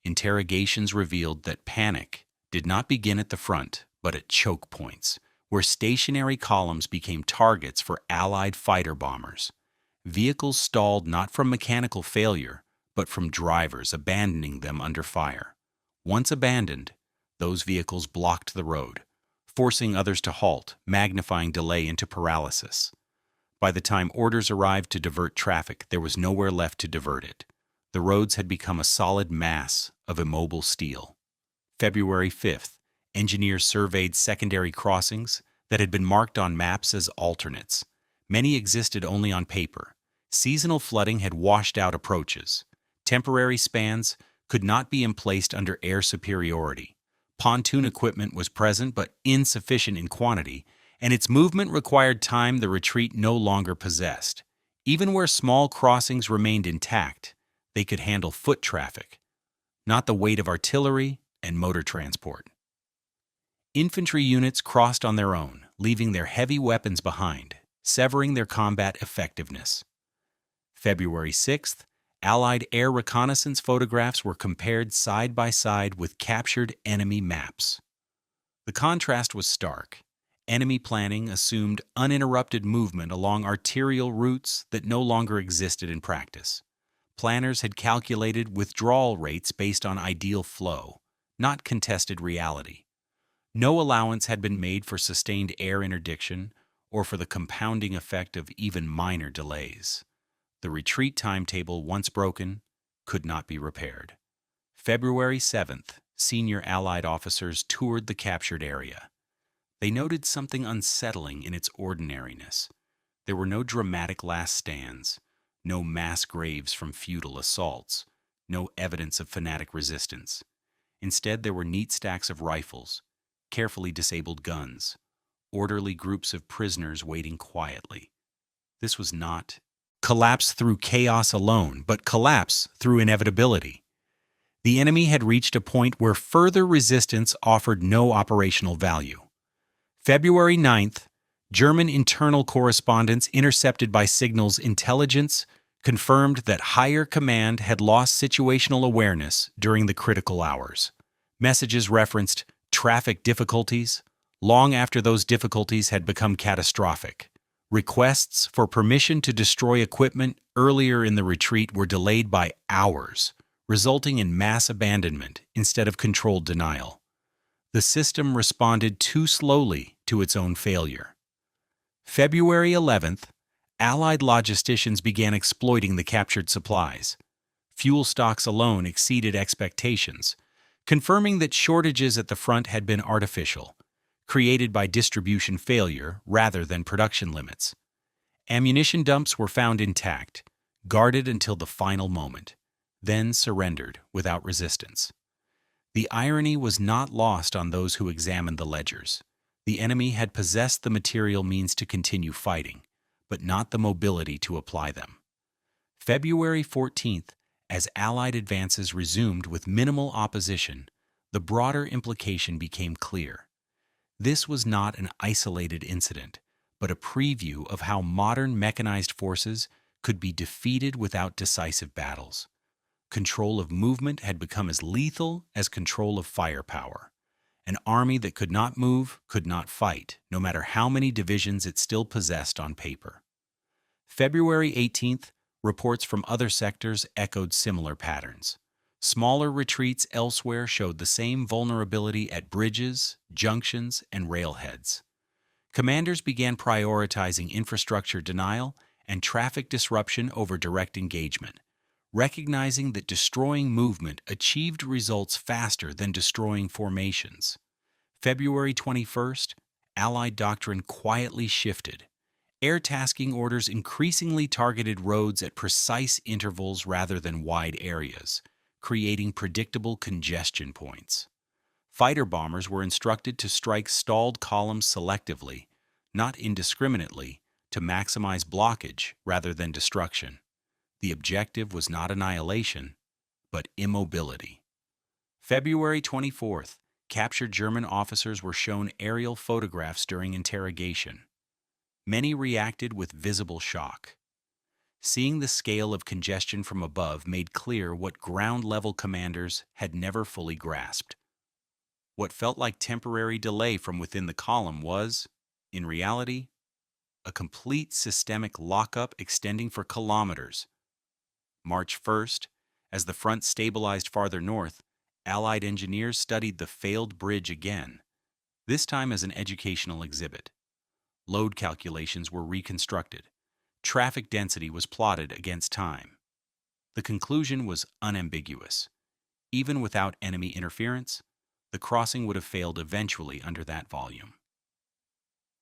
Speaker 1: Interrogations revealed that panic did not begin at the front, but at choke points, where stationary columns became targets for Allied fighter bombers. Vehicles stalled not from mechanical failure, but from drivers abandoning them under fire. Once abandoned, those vehicles blocked the road, forcing others to halt, magnifying delay into paralysis. By the time orders arrived to divert traffic, there was nowhere left to divert it. The roads had become a solid mass of immobile steel. February 5th, engineers surveyed secondary crossings that had been marked on maps as alternates. Many existed only on paper. Seasonal flooding had washed out approaches. Temporary spans could not be emplaced under air superiority. Pontoon equipment was present but insufficient in quantity, and its movement required time the retreat no longer possessed. Even where small crossings remained intact, they could handle foot traffic, not the weight of artillery and motor transport. Infantry units crossed on their own, leaving their heavy weapons behind, severing their combat effectiveness. February 6th, Allied air reconnaissance photographs were compared side by side with captured enemy maps. The contrast was stark. Enemy planning assumed uninterrupted movement along arterial routes that no longer existed in practice. Planners had calculated withdrawal rates based on ideal flow, not contested reality. No allowance had been made for sustained air interdiction or for the compounding effect of even minor delays. The retreat timetable, once broken, could not be repaired. February 7th, senior Allied officers toured the captured area. They noted something unsettling in its ordinariness. There were no dramatic last stands, no mass graves from futile assaults, no evidence of fanatic resistance. Instead, there were neat stacks of rifles, carefully disabled guns, orderly groups of prisoners waiting quietly. This was not collapse through chaos alone, but collapse through inevitability. The enemy had reached a point where further resistance offered no operational value. February 9th, German internal correspondence intercepted by signals intelligence confirmed that higher command had lost situational awareness during the critical hours. Messages referenced traffic difficulties long after those difficulties had become catastrophic. Requests for permission to destroy equipment earlier in the retreat were delayed by hours, resulting in mass abandonment instead of controlled denial. The system responded too slowly to its own failure. February 11th, Allied logisticians began exploiting the captured supplies. Fuel stocks alone exceeded expectations, confirming that shortages at the front had been artificial, created by distribution failure rather than production limits. Ammunition dumps were found intact, guarded until the final moment, then surrendered without resistance. The irony was not lost on those who examined the ledgers. The enemy had possessed the material means to continue fighting, but not the mobility to apply them. February 14th, as Allied advances resumed with minimal opposition, the broader implication became clear. This was not an isolated incident, but a preview of how modern mechanized forces could be defeated without decisive battles. Control of movement had become as lethal as control of firepower. An army that could not move could not fight, no matter how many divisions it still possessed on paper. February 18th, reports from other sectors echoed similar patterns. Smaller retreats elsewhere showed the same vulnerability at bridges, junctions, and railheads. Commanders began prioritizing infrastructure denial and traffic disruption over direct engagement, recognizing that destroying movement achieved results faster than destroying formations. February 21st, Allied doctrine quietly shifted. Air tasking orders increasingly targeted roads at precise intervals rather than wide areas, creating predictable congestion points. Fighter bombers were instructed to strike stalled columns selectively, not indiscriminately, to maximize blockage rather than destruction. The objective was not annihilation, but immobility. February 24th, captured German officers were shown aerial photographs during interrogation. Many reacted with visible shock. Seeing the scale of congestion from above made clear what ground-level commanders had never fully grasped. What felt like temporary delay from within the column was, in reality, a complete systemic lockup extending for kilometers. March 1st, as the front stabilized farther north, Allied engineers studied the failed bridge again, this time as an educational exhibit. Load calculations were reconstructed. Traffic density was plotted against time. The conclusion was unambiguous. Even without enemy interference, the crossing would have failed eventually under that volume.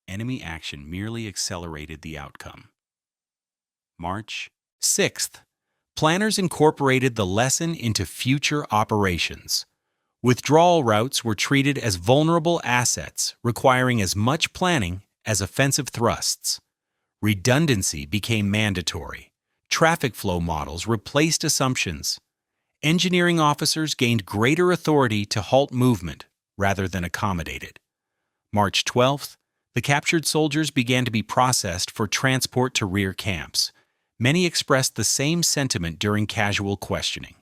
Speaker 1: Enemy action merely accelerated the outcome. March 6th. Planners incorporated the lesson into future operations. Withdrawal routes were treated as vulnerable assets, requiring as much planning as offensive thrusts. Redundancy became mandatory. Traffic flow models replaced assumptions. Engineering officers gained greater authority to halt movement rather than accommodate it. March 12th, the captured soldiers began to be processed for transport to rear camps. Many expressed the same sentiment during casual questioning.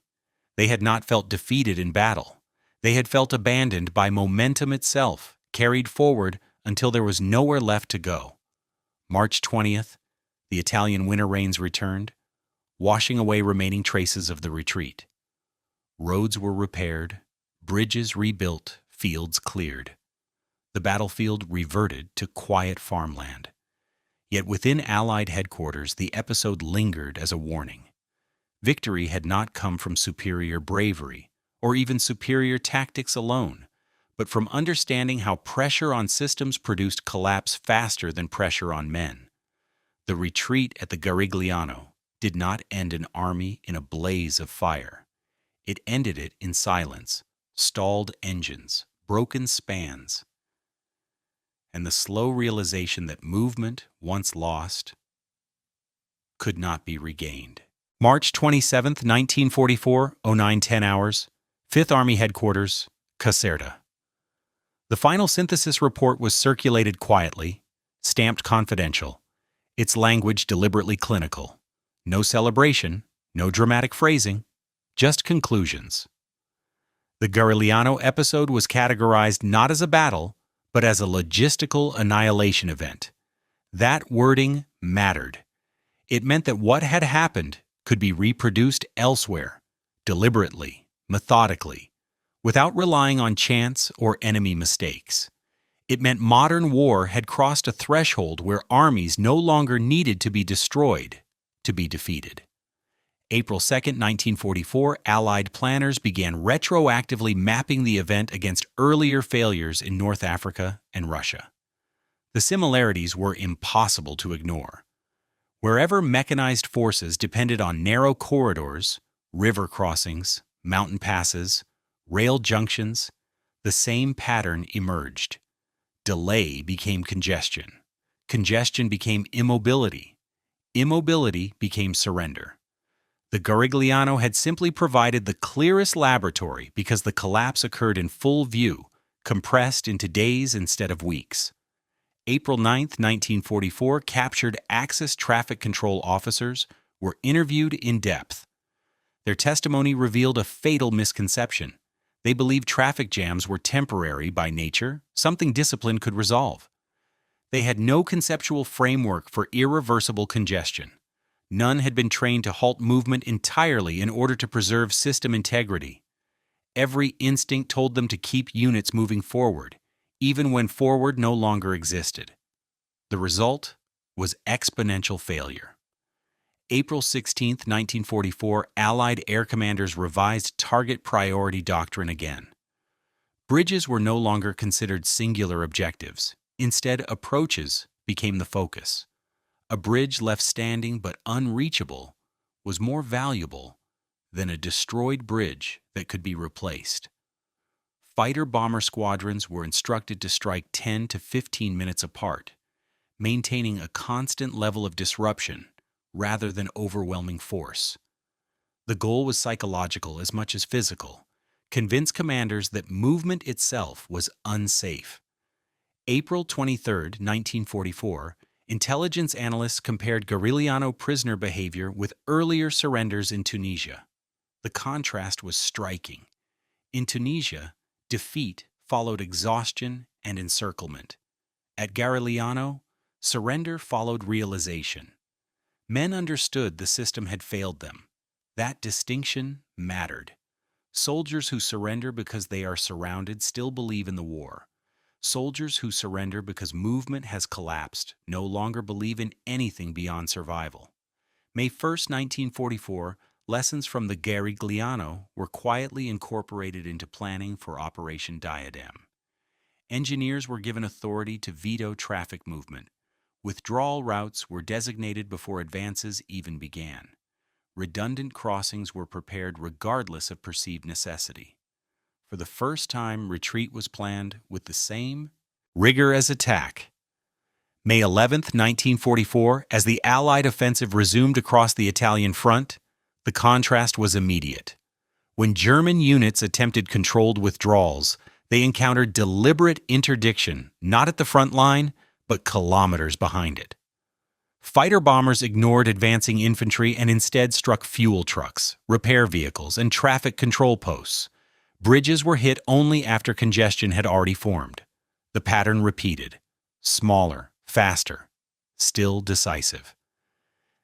Speaker 1: They had not felt defeated in battle. They had felt abandoned by momentum itself, carried forward until there was nowhere left to go. March 20th, the Italian winter rains returned, washing away remaining traces of the retreat. Roads were repaired, bridges rebuilt, fields cleared. The battlefield reverted to quiet farmland. Yet within Allied headquarters, the episode lingered as a warning. Victory had not come from superior bravery or even superior tactics alone, but from understanding how pressure on systems produced collapse faster than pressure on men. The retreat at the Garigliano did not end an army in a blaze of fire. It ended it in silence, stalled engines, broken spans, and the slow realization that movement, once lost, could not be regained. March 27, 1944, 09:10 hours, 5th Army Headquarters, Caserta. The final synthesis report was circulated quietly, stamped confidential, its language deliberately clinical. No celebration, no dramatic phrasing, just conclusions. The Garigliano episode was categorized not as a battle, but as a logistical annihilation event. That wording mattered. It meant that what had happened could be reproduced elsewhere, deliberately, methodically, without relying on chance or enemy mistakes. It meant modern war had crossed a threshold where armies no longer needed to be destroyed to be defeated. April 2, 1944, Allied planners began retroactively mapping the event against earlier failures in North Africa and Russia. The similarities were impossible to ignore. Wherever mechanized forces depended on narrow corridors, river crossings, mountain passes, rail junctions, the same pattern emerged. Delay became congestion. Congestion became immobility. Immobility became surrender. The Garigliano had simply provided the clearest laboratory because the collapse occurred in full view, compressed into days instead of weeks. April 9, 1944, captured Axis traffic control officers were interviewed in depth. Their testimony revealed a fatal misconception. They believed traffic jams were temporary by nature, something discipline could resolve. They had no conceptual framework for irreversible congestion. None had been trained to halt movement entirely in order to preserve system integrity. Every instinct told them to keep units moving forward, even when forward no longer existed. The result was exponential failure. April 16, 1944, Allied air commanders revised target priority doctrine again. Bridges were no longer considered singular objectives. Instead, approaches became the focus. A bridge left standing but unreachable was more valuable than a destroyed bridge that could be replaced. Fighter-bomber squadrons were instructed to strike 10 to 15 minutes apart, maintaining a constant level of disruption rather than overwhelming force. The goal was psychological as much as physical. Convince commanders that movement itself was unsafe. April 23, 1944, intelligence analysts compared Garigliano prisoner behavior with earlier surrenders in Tunisia. The contrast was striking. In Tunisia, defeat followed exhaustion and encirclement. At Garigliano, surrender followed realization. Men understood the system had failed them. That distinction mattered. Soldiers who surrender because they are surrounded still believe in the war. Soldiers who surrender because movement has collapsed no longer believe in anything beyond survival. May 1, 1944, lessons from the Garigliano were quietly incorporated into planning for Operation Diadem. Engineers were given authority to veto traffic movement. Withdrawal routes were designated before advances even began. Redundant crossings were prepared regardless of perceived necessity. For the first time, retreat was planned with the same rigor as attack. May 11, 1944, as the Allied offensive resumed across the Italian front, the contrast was immediate. When German units attempted controlled withdrawals, they encountered deliberate interdiction, not at the front line, but kilometers behind it. Fighter bombers ignored advancing infantry and instead struck fuel trucks, repair vehicles, and traffic control posts. Bridges were hit only after congestion had already formed. The pattern repeated. Smaller, faster, still decisive.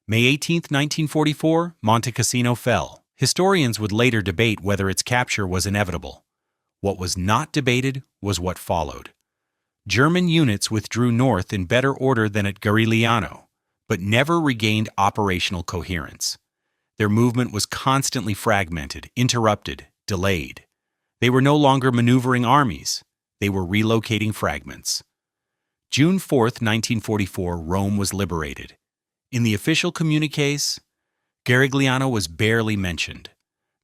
Speaker 1: May 18, 1944, Monte Cassino fell. Historians would later debate whether its capture was inevitable. What was not debated was what followed. German units withdrew north in better order than at Garigliano, but never regained operational coherence. Their movement was constantly fragmented, interrupted, delayed. They were no longer maneuvering armies. They were relocating fragments. June 4, 1944, Rome was liberated. In the official communiques, Garigliano was barely mentioned.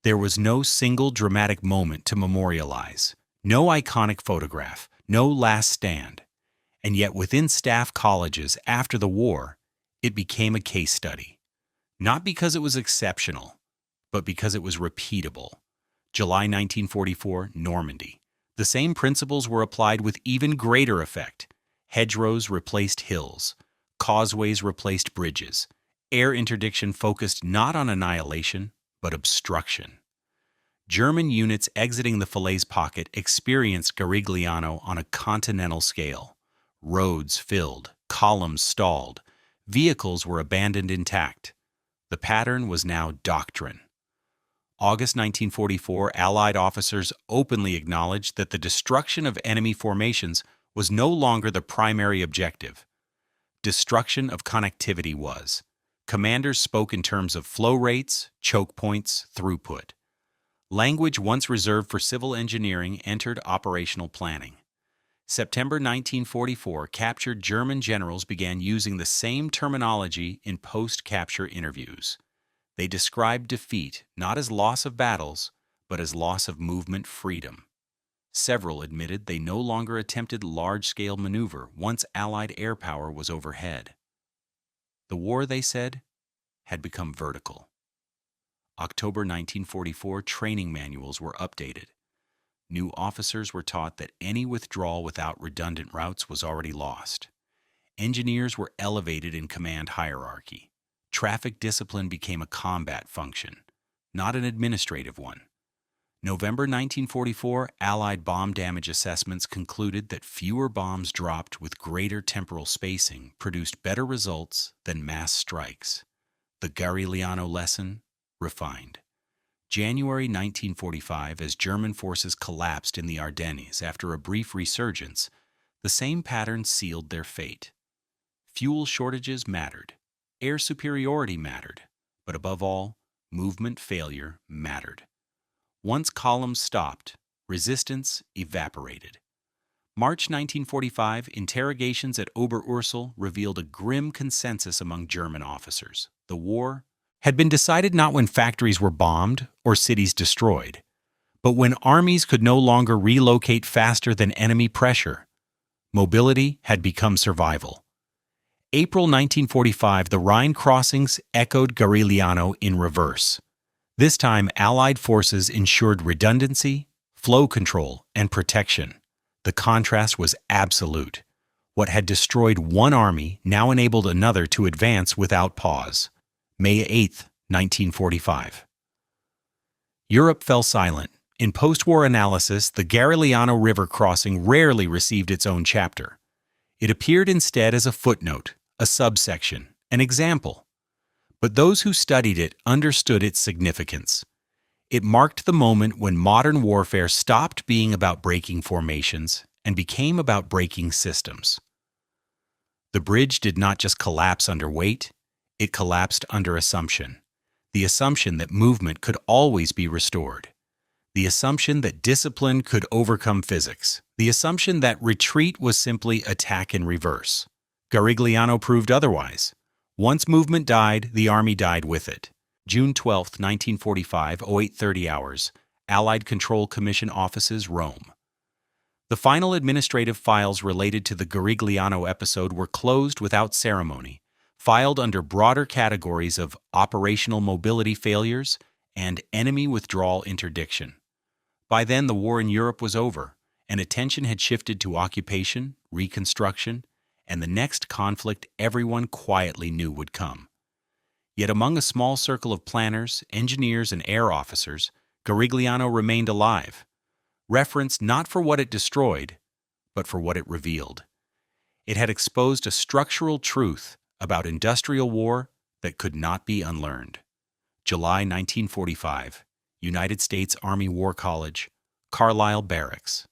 Speaker 1: There was no single dramatic moment to memorialize, no iconic photograph, no last stand. And yet within staff colleges after the war, it became a case study. Not because it was exceptional, but because it was repeatable. July 1944, Normandy. The same principles were applied with even greater effect. Hedgerows replaced hills. Causeways replaced bridges. Air interdiction focused not on annihilation, but obstruction. German units exiting the Falaise Pocket experienced Garigliano on a continental scale. Roads filled, columns stalled, vehicles were abandoned intact. The pattern was now doctrine. August 1944, Allied officers openly acknowledged that the destruction of enemy formations was no longer the primary objective. Destruction of connectivity was. Commanders spoke in terms of flow rates, choke points, throughput. Language once reserved for civil engineering entered operational planning. September 1944, captured German generals began using the same terminology in post-capture interviews. They described defeat not as loss of battles, but as loss of movement freedom. Several admitted they no longer attempted large-scale maneuver once Allied air power was overhead. The war, they said, had become vertical. October 1944, training manuals were updated. New officers were taught that any withdrawal without redundant routes was already lost. Engineers were elevated in command hierarchy. Traffic discipline became a combat function, not an administrative one. November 1944, Allied bomb damage assessments concluded that fewer bombs dropped with greater temporal spacing produced better results than mass strikes. The Garigliano lesson, refined. January 1945, as German forces collapsed in the Ardennes after a brief resurgence, the same pattern sealed their fate. Fuel shortages mattered. Air superiority mattered. But above all, movement failure mattered. Once columns stopped, resistance evaporated. March 1945, interrogations at Oberursel revealed a grim consensus among German officers. The war had been decided not when factories were bombed or cities destroyed, but when armies could no longer relocate faster than enemy pressure. Mobility had become survival. April 1945, the Rhine crossings echoed Garigliano in reverse. This time, Allied forces ensured redundancy, flow control, and protection. The contrast was absolute. What had destroyed one army now enabled another to advance without pause. May 8, 1945. Europe fell silent. In post-war analysis, the Garigliano River crossing rarely received its own chapter. It appeared instead as a footnote, a subsection, an example. But those who studied it understood its significance. It marked the moment when modern warfare stopped being about breaking formations and became about breaking systems. The bridge did not just collapse under weight, it collapsed under assumption. The assumption that movement could always be restored. The assumption that discipline could overcome physics. The assumption that retreat was simply attack in reverse. Garigliano proved otherwise. Once movement died, the army died with it. June 12, 1945, 0830 hours, Allied Control Commission offices, Rome. The final administrative files related to the Garigliano episode were closed without ceremony, filed under broader categories of operational mobility failures and enemy withdrawal interdiction. By then, the war in Europe was over, and attention had shifted to occupation, reconstruction, and the next conflict everyone quietly knew would come. Yet among a small circle of planners, engineers, and air officers, Garigliano remained alive, referenced not for what it destroyed, but for what it revealed. It had exposed a structural truth about industrial war that could not be unlearned. July 1945, United States Army War College, Carlisle Barracks.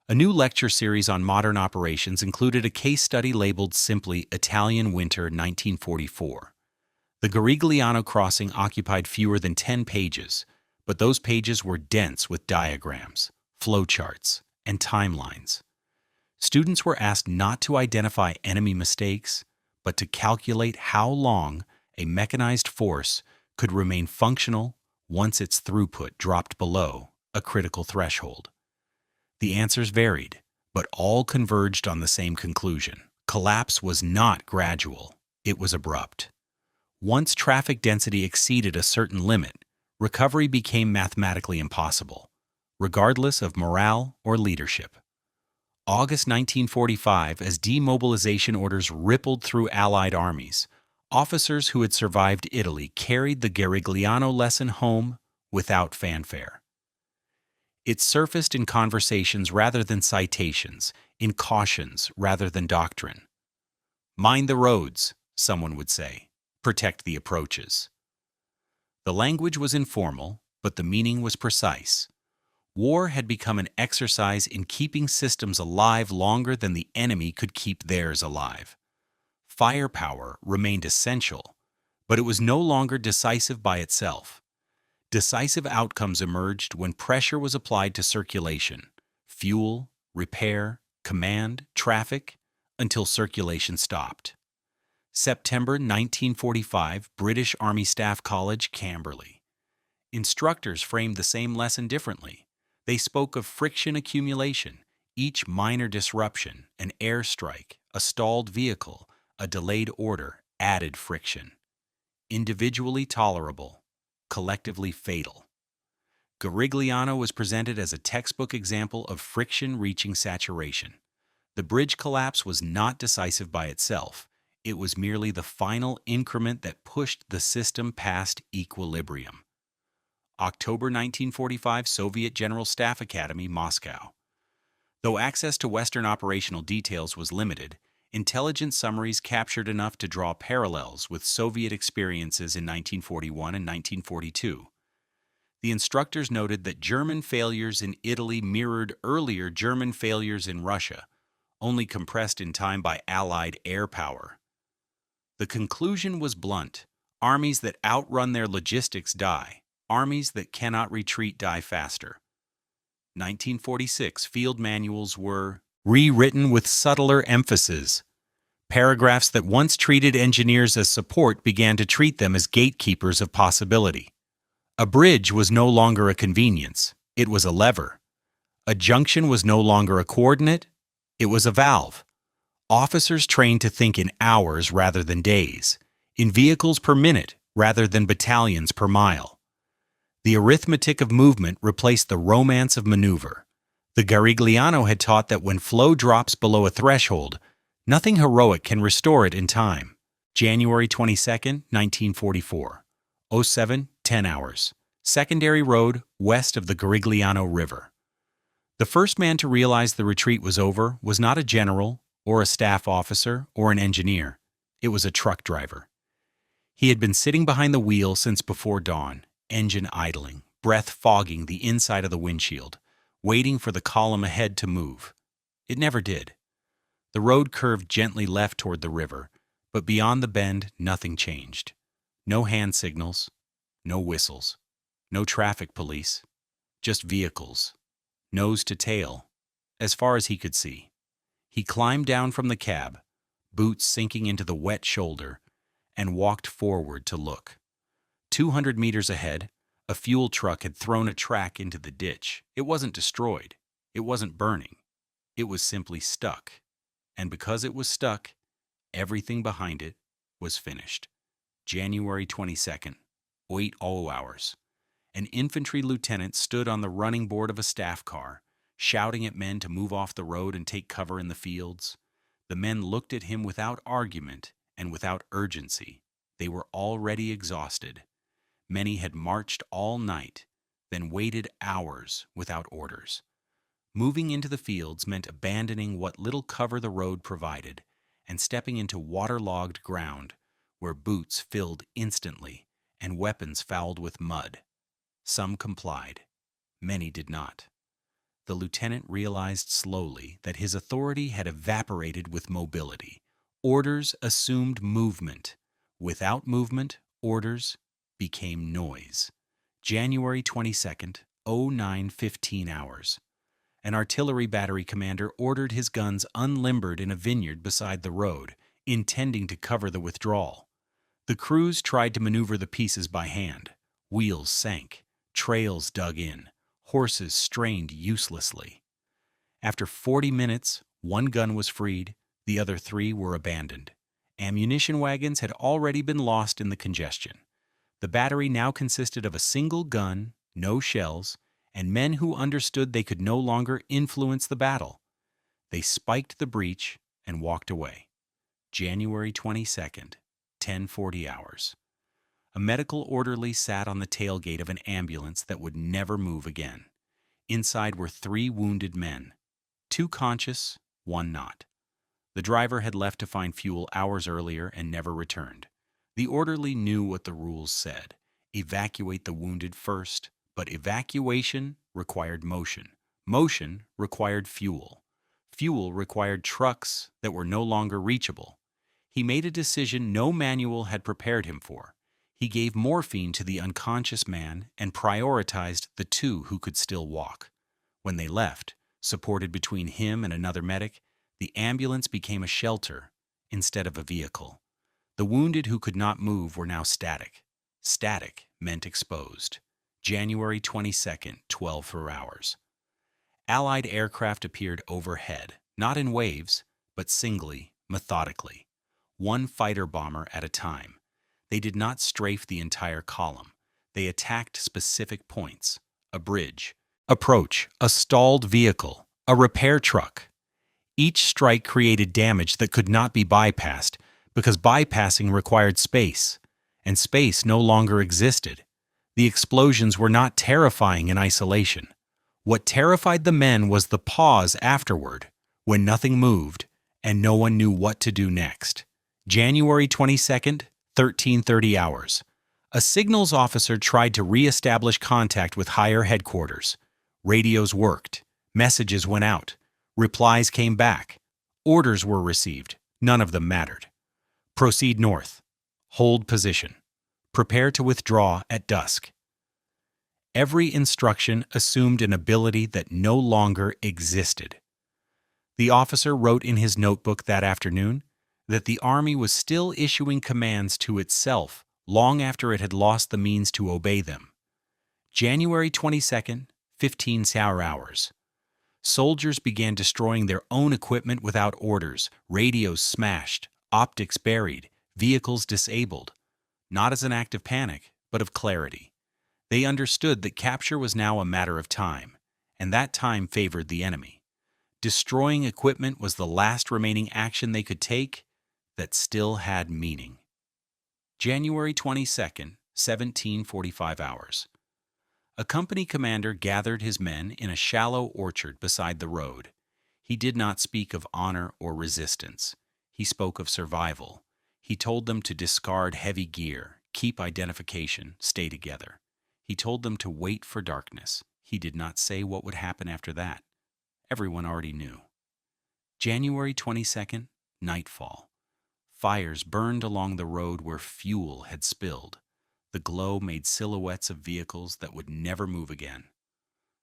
Speaker 1: A new lecture series on modern operations included a case study labeled simply Italian Winter 1944. The Garigliano crossing occupied fewer than 10 pages, but those pages were dense with diagrams, flowcharts, and timelines. Students were asked not to identify enemy mistakes, but to calculate how long a mechanized force could remain functional once its throughput dropped below a critical threshold. The answers varied, but all converged on the same conclusion. Collapse was not gradual, it was abrupt. Once traffic density exceeded a certain limit, recovery became mathematically impossible, regardless of morale or leadership. August 1945, as demobilization orders rippled through Allied armies, officers who had survived Italy carried the Garigliano lesson home without fanfare. It surfaced in conversations rather than citations, in cautions rather than doctrine. Mind the roads, someone would say. Protect the approaches. The language was informal, but the meaning was precise. War had become an exercise in keeping systems alive longer than the enemy could keep theirs alive. Firepower remained essential, but it was no longer decisive by itself. Decisive outcomes emerged when pressure was applied to circulation, fuel, repair, command, traffic, until circulation stopped. September 1945, British Army Staff College, Camberley. Instructors framed the same lesson differently. They spoke of friction accumulation, each minor disruption, an airstrike, a stalled vehicle, a delayed order, added friction. Individually tolerable, collectively fatal. Garigliano was presented as a textbook example of friction reaching saturation. The bridge collapse was not decisive by itself. It was merely the final increment that pushed the system past equilibrium. October 1945, Soviet General Staff Academy, Moscow. Though access to Western operational details was limited, intelligence summaries captured enough to draw parallels with Soviet experiences in 1941 and 1942. The instructors noted that German failures in Italy mirrored earlier German failures in Russia, only compressed in time by Allied air power. The conclusion was blunt: armies that outrun their logistics die. Armies that cannot retreat die faster. 1946 field manuals were rewritten with subtler emphasis. Paragraphs that once treated engineers as support began to treat them as gatekeepers of possibility. A bridge was no longer a convenience, it was a lever. A junction was no longer a coordinate, it was a valve. Officers trained to think in hours rather than days, in vehicles per minute rather than battalions per mile. The arithmetic of movement replaced the romance of maneuver. The Garigliano had taught that when flow drops below a threshold, nothing heroic can restore it in time. January 22, 1944. 07:10 hours. Secondary road west of the Garigliano River. The first man to realize the retreat was over was not a general or a staff officer or an engineer. It was a truck driver. He had been sitting behind the wheel since before dawn, engine idling, breath fogging the inside of the windshield, waiting for the column ahead to move. It never did. The road curved gently left toward the river, but beyond the bend, nothing changed. No hand signals, no whistles, no traffic police, just vehicles, nose to tail, as far as he could see. He climbed down from the cab, boots sinking into the wet shoulder, and walked forward to look. 200 meters ahead, a fuel truck had thrown a track into the ditch. It wasn't destroyed. It wasn't burning. It was simply stuck. And because it was stuck, everything behind it was finished. January 22nd, 8 hours. An infantry lieutenant stood on the running board of a staff car, shouting at men to move off the road and take cover in the fields. The men looked at him without argument and without urgency. They were already exhausted. Many had marched all night, then waited hours without orders. Moving into the fields meant abandoning what little cover the road provided and stepping into waterlogged ground where boots filled instantly and weapons fouled with mud. Some complied. Many did not. The lieutenant realized slowly that his authority had evaporated with mobility. Orders assumed movement. Without movement, orders became noise. January 22nd, 09:15 hours. An artillery battery commander ordered his guns unlimbered in a vineyard beside the road, intending to cover the withdrawal. The crews tried to maneuver the pieces by hand. Wheels sank. Trails dug in. Horses strained uselessly. After 40 minutes, one gun was freed, the other 3 were abandoned. Ammunition wagons had already been lost in the congestion. The battery now consisted of a single gun, no shells, and men who understood they could no longer influence the battle. They spiked the breach and walked away. January 22nd, 10:40 hours. A medical orderly sat on the tailgate of an ambulance that would never move again. Inside were 3 wounded men, 2 conscious, 1 not. The driver had left to find fuel hours earlier and never returned. The orderly knew what the rules said: evacuate the wounded first, but evacuation required motion. Motion required fuel. Fuel required trucks that were no longer reachable. He made a decision no manual had prepared him for. He gave morphine to the unconscious man and prioritized the 2 who could still walk. When they left, supported between him and another medic, the ambulance became a shelter instead of a vehicle. The wounded who could not move were now static. Static meant exposed. January 22nd, 12 hours. Allied aircraft appeared overhead, not in waves, but singly, methodically. 1 fighter bomber at a time. They did not strafe the entire column. They attacked specific points: a bridge, approach, a stalled vehicle, a repair truck. Each strike created damage that could not be bypassed because bypassing required space, and space no longer existed. The explosions were not terrifying in isolation. What terrified the men was the pause afterward, when nothing moved and no one knew what to do next. January 22nd, 13:30 hours. A signals officer tried to re-establish contact with higher headquarters. Radios worked. Messages went out. Replies came back. Orders were received. None of them mattered. Proceed north. Hold position. Prepare to withdraw at dusk. Every instruction assumed an ability that no longer existed. The officer wrote in his notebook that afternoon that the Army was still issuing commands to itself long after it had lost the means to obey them. January 22nd, 15 hours. Soldiers began destroying their own equipment without orders, radios smashed, optics buried, vehicles disabled. Not as an act of panic, but of clarity. They understood that capture was now a matter of time, and that time favored the enemy. Destroying equipment was the last remaining action they could take that still had meaning. January 22nd, 17:45 hours. A company commander gathered his men in a shallow orchard beside the road. He did not speak of honor or resistance. He spoke of survival. He told them to discard heavy gear, keep identification, stay together. He told them to wait for darkness. He did not say what would happen after that. Everyone already knew. January 22nd, nightfall. Fires burned along the road where fuel had spilled. The glow made silhouettes of vehicles that would never move again.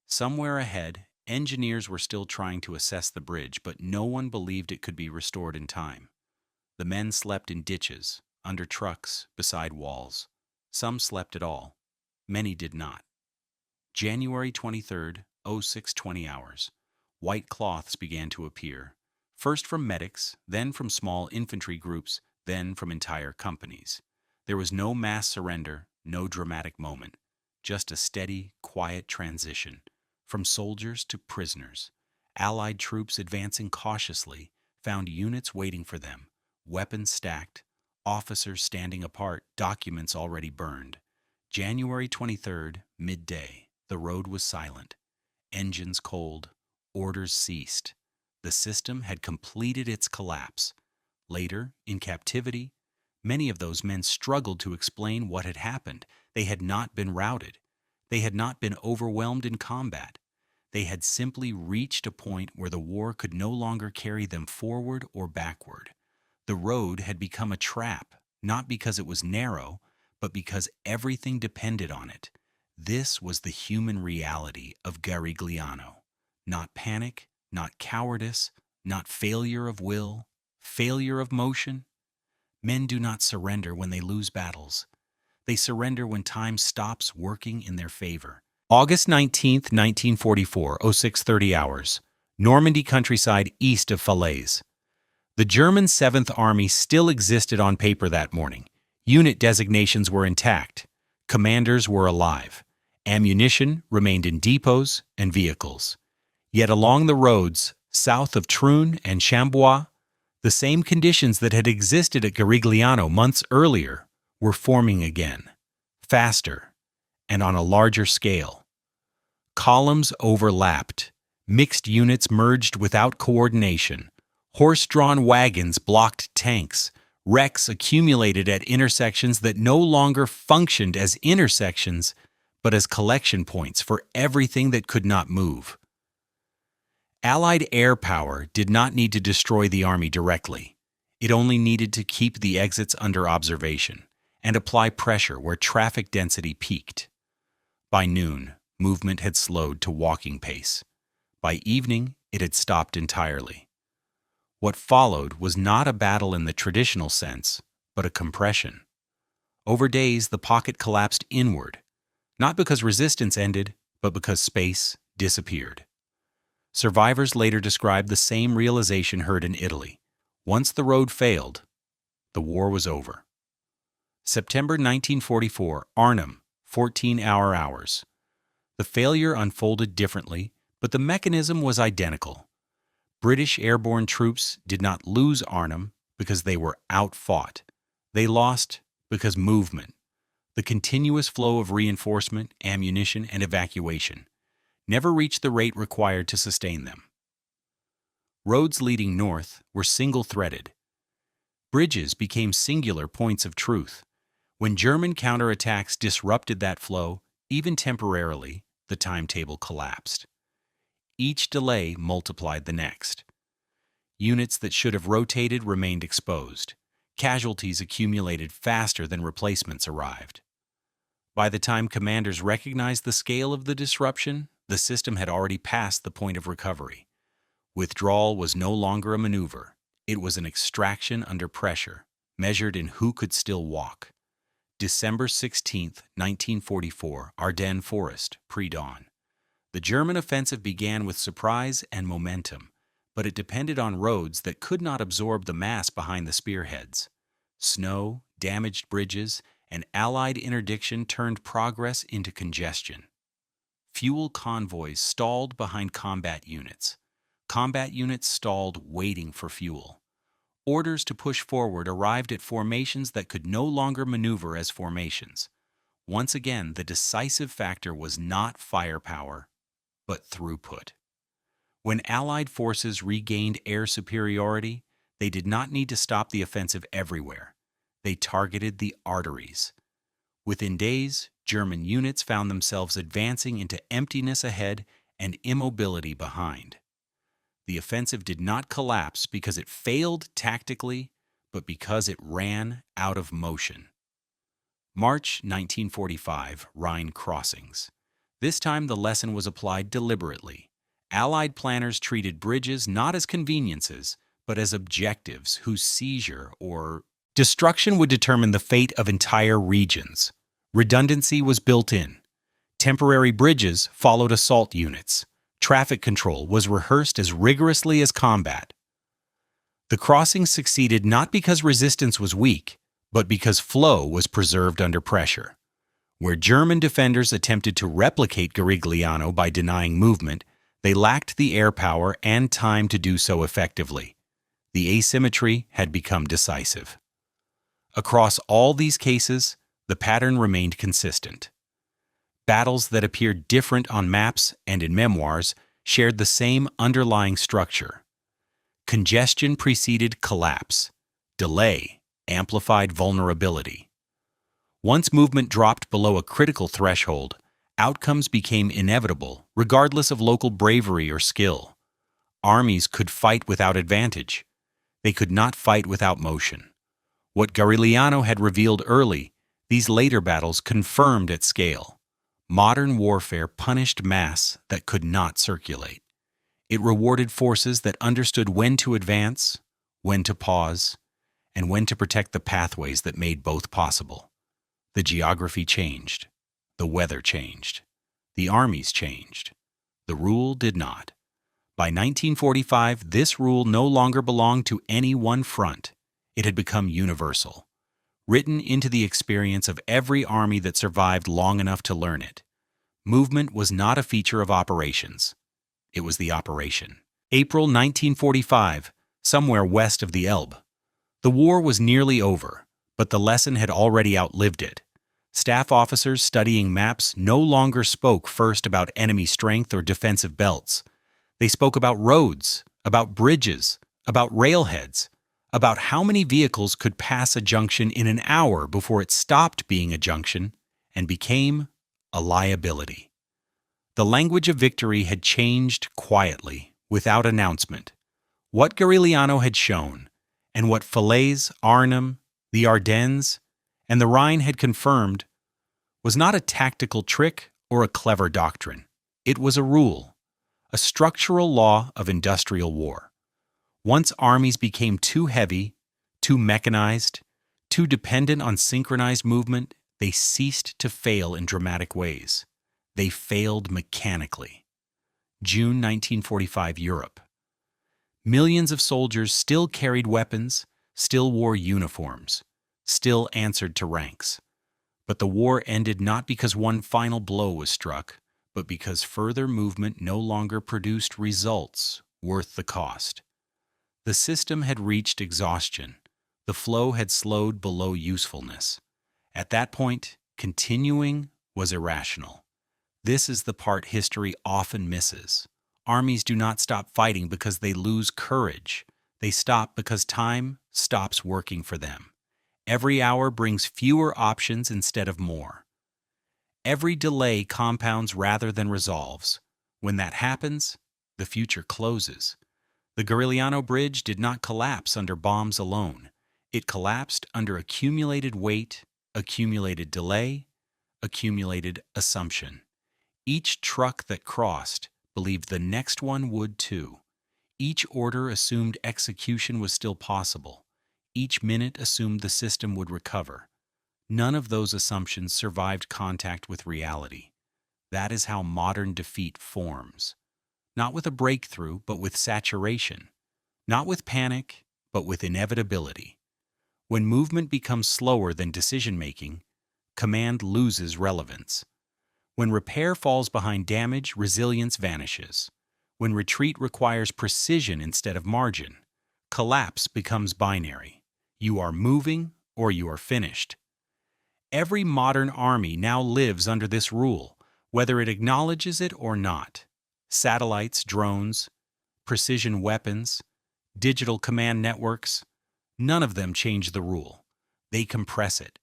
Speaker 1: Somewhere ahead, engineers were still trying to assess the bridge, but no one believed it could be restored in time. The men slept in ditches, under trucks, beside walls. Some slept at all. Many did not. January 23rd, 06:20 hours. White cloths began to appear, first from medics, then from small infantry groups, then from entire companies. There was no mass surrender, no dramatic moment, just a steady, quiet transition, from soldiers to prisoners. Allied troops advancing cautiously found units waiting for them, weapons stacked, officers standing apart, documents already burned. January 23rd, midday. The road was silent. Engines cold. Orders ceased. The system had completed its collapse. Later, in captivity, many of those men struggled to explain what had happened. They had not been routed. They had not been overwhelmed in combat. They had simply reached a point where the war could no longer carry them forward or backward. The road had become a trap, not because it was narrow, but because everything depended on it. This was the human reality of Garigliano. Not panic, not cowardice, not failure of will, failure of motion. Men do not surrender when they lose battles. They surrender when time stops working in their favor. August 19th, 1944, 06:30 hours. Normandy countryside east of Falaise. The German 7th Army still existed on paper that morning. Unit designations were intact. Commanders were alive. Ammunition remained in depots and vehicles. Yet along the roads, south of Troon and Chambois, the same conditions that had existed at Garigliano months earlier were forming again, faster, and on a larger scale. Columns overlapped. Mixed units merged without coordination. Horse-drawn wagons blocked tanks. Wrecks accumulated at intersections that no longer functioned as intersections, but as collection points for everything that could not move. Allied air power did not need to destroy the army directly. It only needed to keep the exits under observation and apply pressure where traffic density peaked. By noon, movement had slowed to walking pace. By evening, it had stopped entirely. What followed was not a battle in the traditional sense, but a compression. Over days, the pocket collapsed inward, not because resistance ended, but because space disappeared. Survivors later described the same realization heard in Italy. Once the road failed, the war was over. September 1944, Arnhem, 14-hour hours. The failure unfolded differently, but the mechanism was identical. British airborne troops did not lose Arnhem because they were outfought. They lost because movement, the continuous flow of reinforcement, ammunition, and evacuation, never reached the rate required to sustain them. Roads leading north were single-threaded. Bridges became singular points of truth. When German counterattacks disrupted that flow, even temporarily, the timetable collapsed. Each delay multiplied the next. Units that should have rotated remained exposed. Casualties accumulated faster than replacements arrived. By the time commanders recognized the scale of the disruption, the system had already passed the point of recovery. Withdrawal was no longer a maneuver. It was an extraction under pressure, measured in who could still walk. December 16, 1944, Ardennes Forest, pre-dawn. The German offensive began with surprise and momentum, but it depended on roads that could not absorb the mass behind the spearheads. Snow, damaged bridges, and Allied interdiction turned progress into congestion. Fuel convoys stalled behind combat units. Combat units stalled waiting for fuel. Orders to push forward arrived at formations that could no longer maneuver as formations. Once again, the decisive factor was not firepower, but throughput. When Allied forces regained air superiority, they did not need to stop the offensive everywhere. They targeted the arteries. Within days, German units found themselves advancing into emptiness ahead and immobility behind. The offensive did not collapse because it failed tactically, but because it ran out of motion. March 1945, Rhine crossings. This time the lesson was applied deliberately. Allied planners treated bridges not as conveniences, but as objectives whose seizure or destruction would determine the fate of entire regions. Redundancy was built in. Temporary bridges followed assault units. Traffic control was rehearsed as rigorously as combat. The crossing succeeded not because resistance was weak, but because flow was preserved under pressure. Where German defenders attempted to replicate Garigliano by denying movement, they lacked the air power and time to do so effectively. The asymmetry had become decisive. Across all these cases, the pattern remained consistent. Battles that appeared different on maps and in memoirs shared the same underlying structure. Congestion preceded collapse. Delay amplified vulnerability. Once movement dropped below a critical threshold, outcomes became inevitable, regardless of local bravery or skill. Armies could fight without advantage. They could not fight without motion. What Garigliano had revealed early, these later battles confirmed at scale. Modern warfare punished mass that could not circulate. It rewarded forces that understood when to advance, when to pause, and when to protect the pathways that made both possible. The geography changed. The weather changed. The armies changed. The rule did not. By 1945, this rule no longer belonged to any one front. It had become universal, written into the experience of every army that survived long enough to learn it. Movement was not a feature of operations. It was the operation. April 1945, somewhere west of the Elbe. The war was nearly over, but the lesson had already outlived it. Staff officers studying maps no longer spoke first about enemy strength or defensive belts. They spoke about roads, about bridges, about railheads, about how many vehicles could pass a junction in an hour before it stopped being a junction and became a liability. The language of victory had changed quietly, without announcement. What Garigliano had shown, and what Falaise, Arnhem, the Ardennes, and the Rhine had confirmed, was not a tactical trick or a clever doctrine. It was a rule, a structural law of industrial war. Once armies became too heavy, too mechanized, too dependent on synchronized movement, they ceased to fail in dramatic ways. They failed mechanically. June 1945, Europe. Millions of soldiers still carried weapons, still wore uniforms, still answered to ranks. But the war ended not because one final blow was struck, but because further movement no longer produced results worth the cost. The system had reached exhaustion. The flow had slowed below usefulness. At that point, continuing was irrational. This is the part history often misses. Armies do not stop fighting because they lose courage. They stop because time stops working for them. Every hour brings fewer options instead of more. Every delay compounds rather than resolves. When that happens, the future closes. The Garigliano Bridge did not collapse under bombs alone. It collapsed under accumulated weight, accumulated delay, accumulated assumption. Each truck that crossed believed the next one would too. Each order assumed execution was still possible. Each minute assumed the system would recover. None of those assumptions survived contact with reality. That is how modern defeat forms. Not with a breakthrough, but with saturation. Not with panic, but with inevitability. When movement becomes slower than decision-making, command loses relevance. When repair falls behind damage, resilience vanishes. When retreat requires precision instead of margin, collapse becomes binary. You are moving or you are finished. Every modern army now lives under this rule, whether it acknowledges it or not. Satellites, drones, precision weapons, digital command networks, none of them change the rule. They compress it.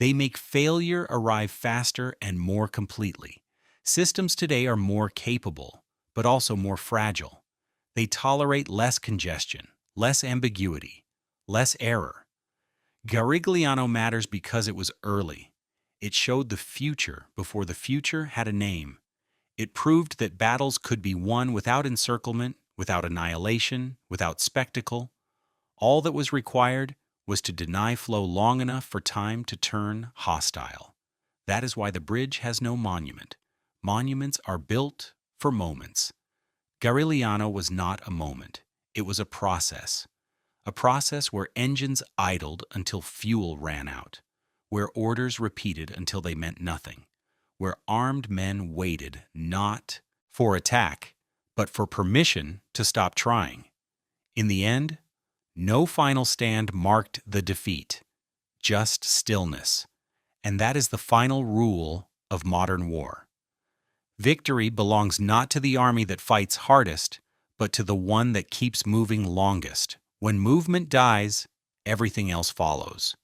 Speaker 1: They make failure arrive faster and more completely. Systems today are more capable, but also more fragile. They tolerate less congestion, less ambiguity, less error. Garigliano matters because it was early. It showed the future before the future had a name. It proved that battles could be won without encirclement, without annihilation, without spectacle. All that was required was to deny flow long enough for time to turn hostile. That is why the bridge has no monument. Monuments are built for moments. Garigliano was not a moment. It was a process where engines idled until fuel ran out, where orders repeated until they meant nothing, where armed men waited not for attack, but for permission to stop trying. In the end, no final stand marked the defeat, just stillness. And that is the final rule of modern war. Victory belongs not to the army that fights hardest, but to the one that keeps moving longest. When movement dies, everything else follows.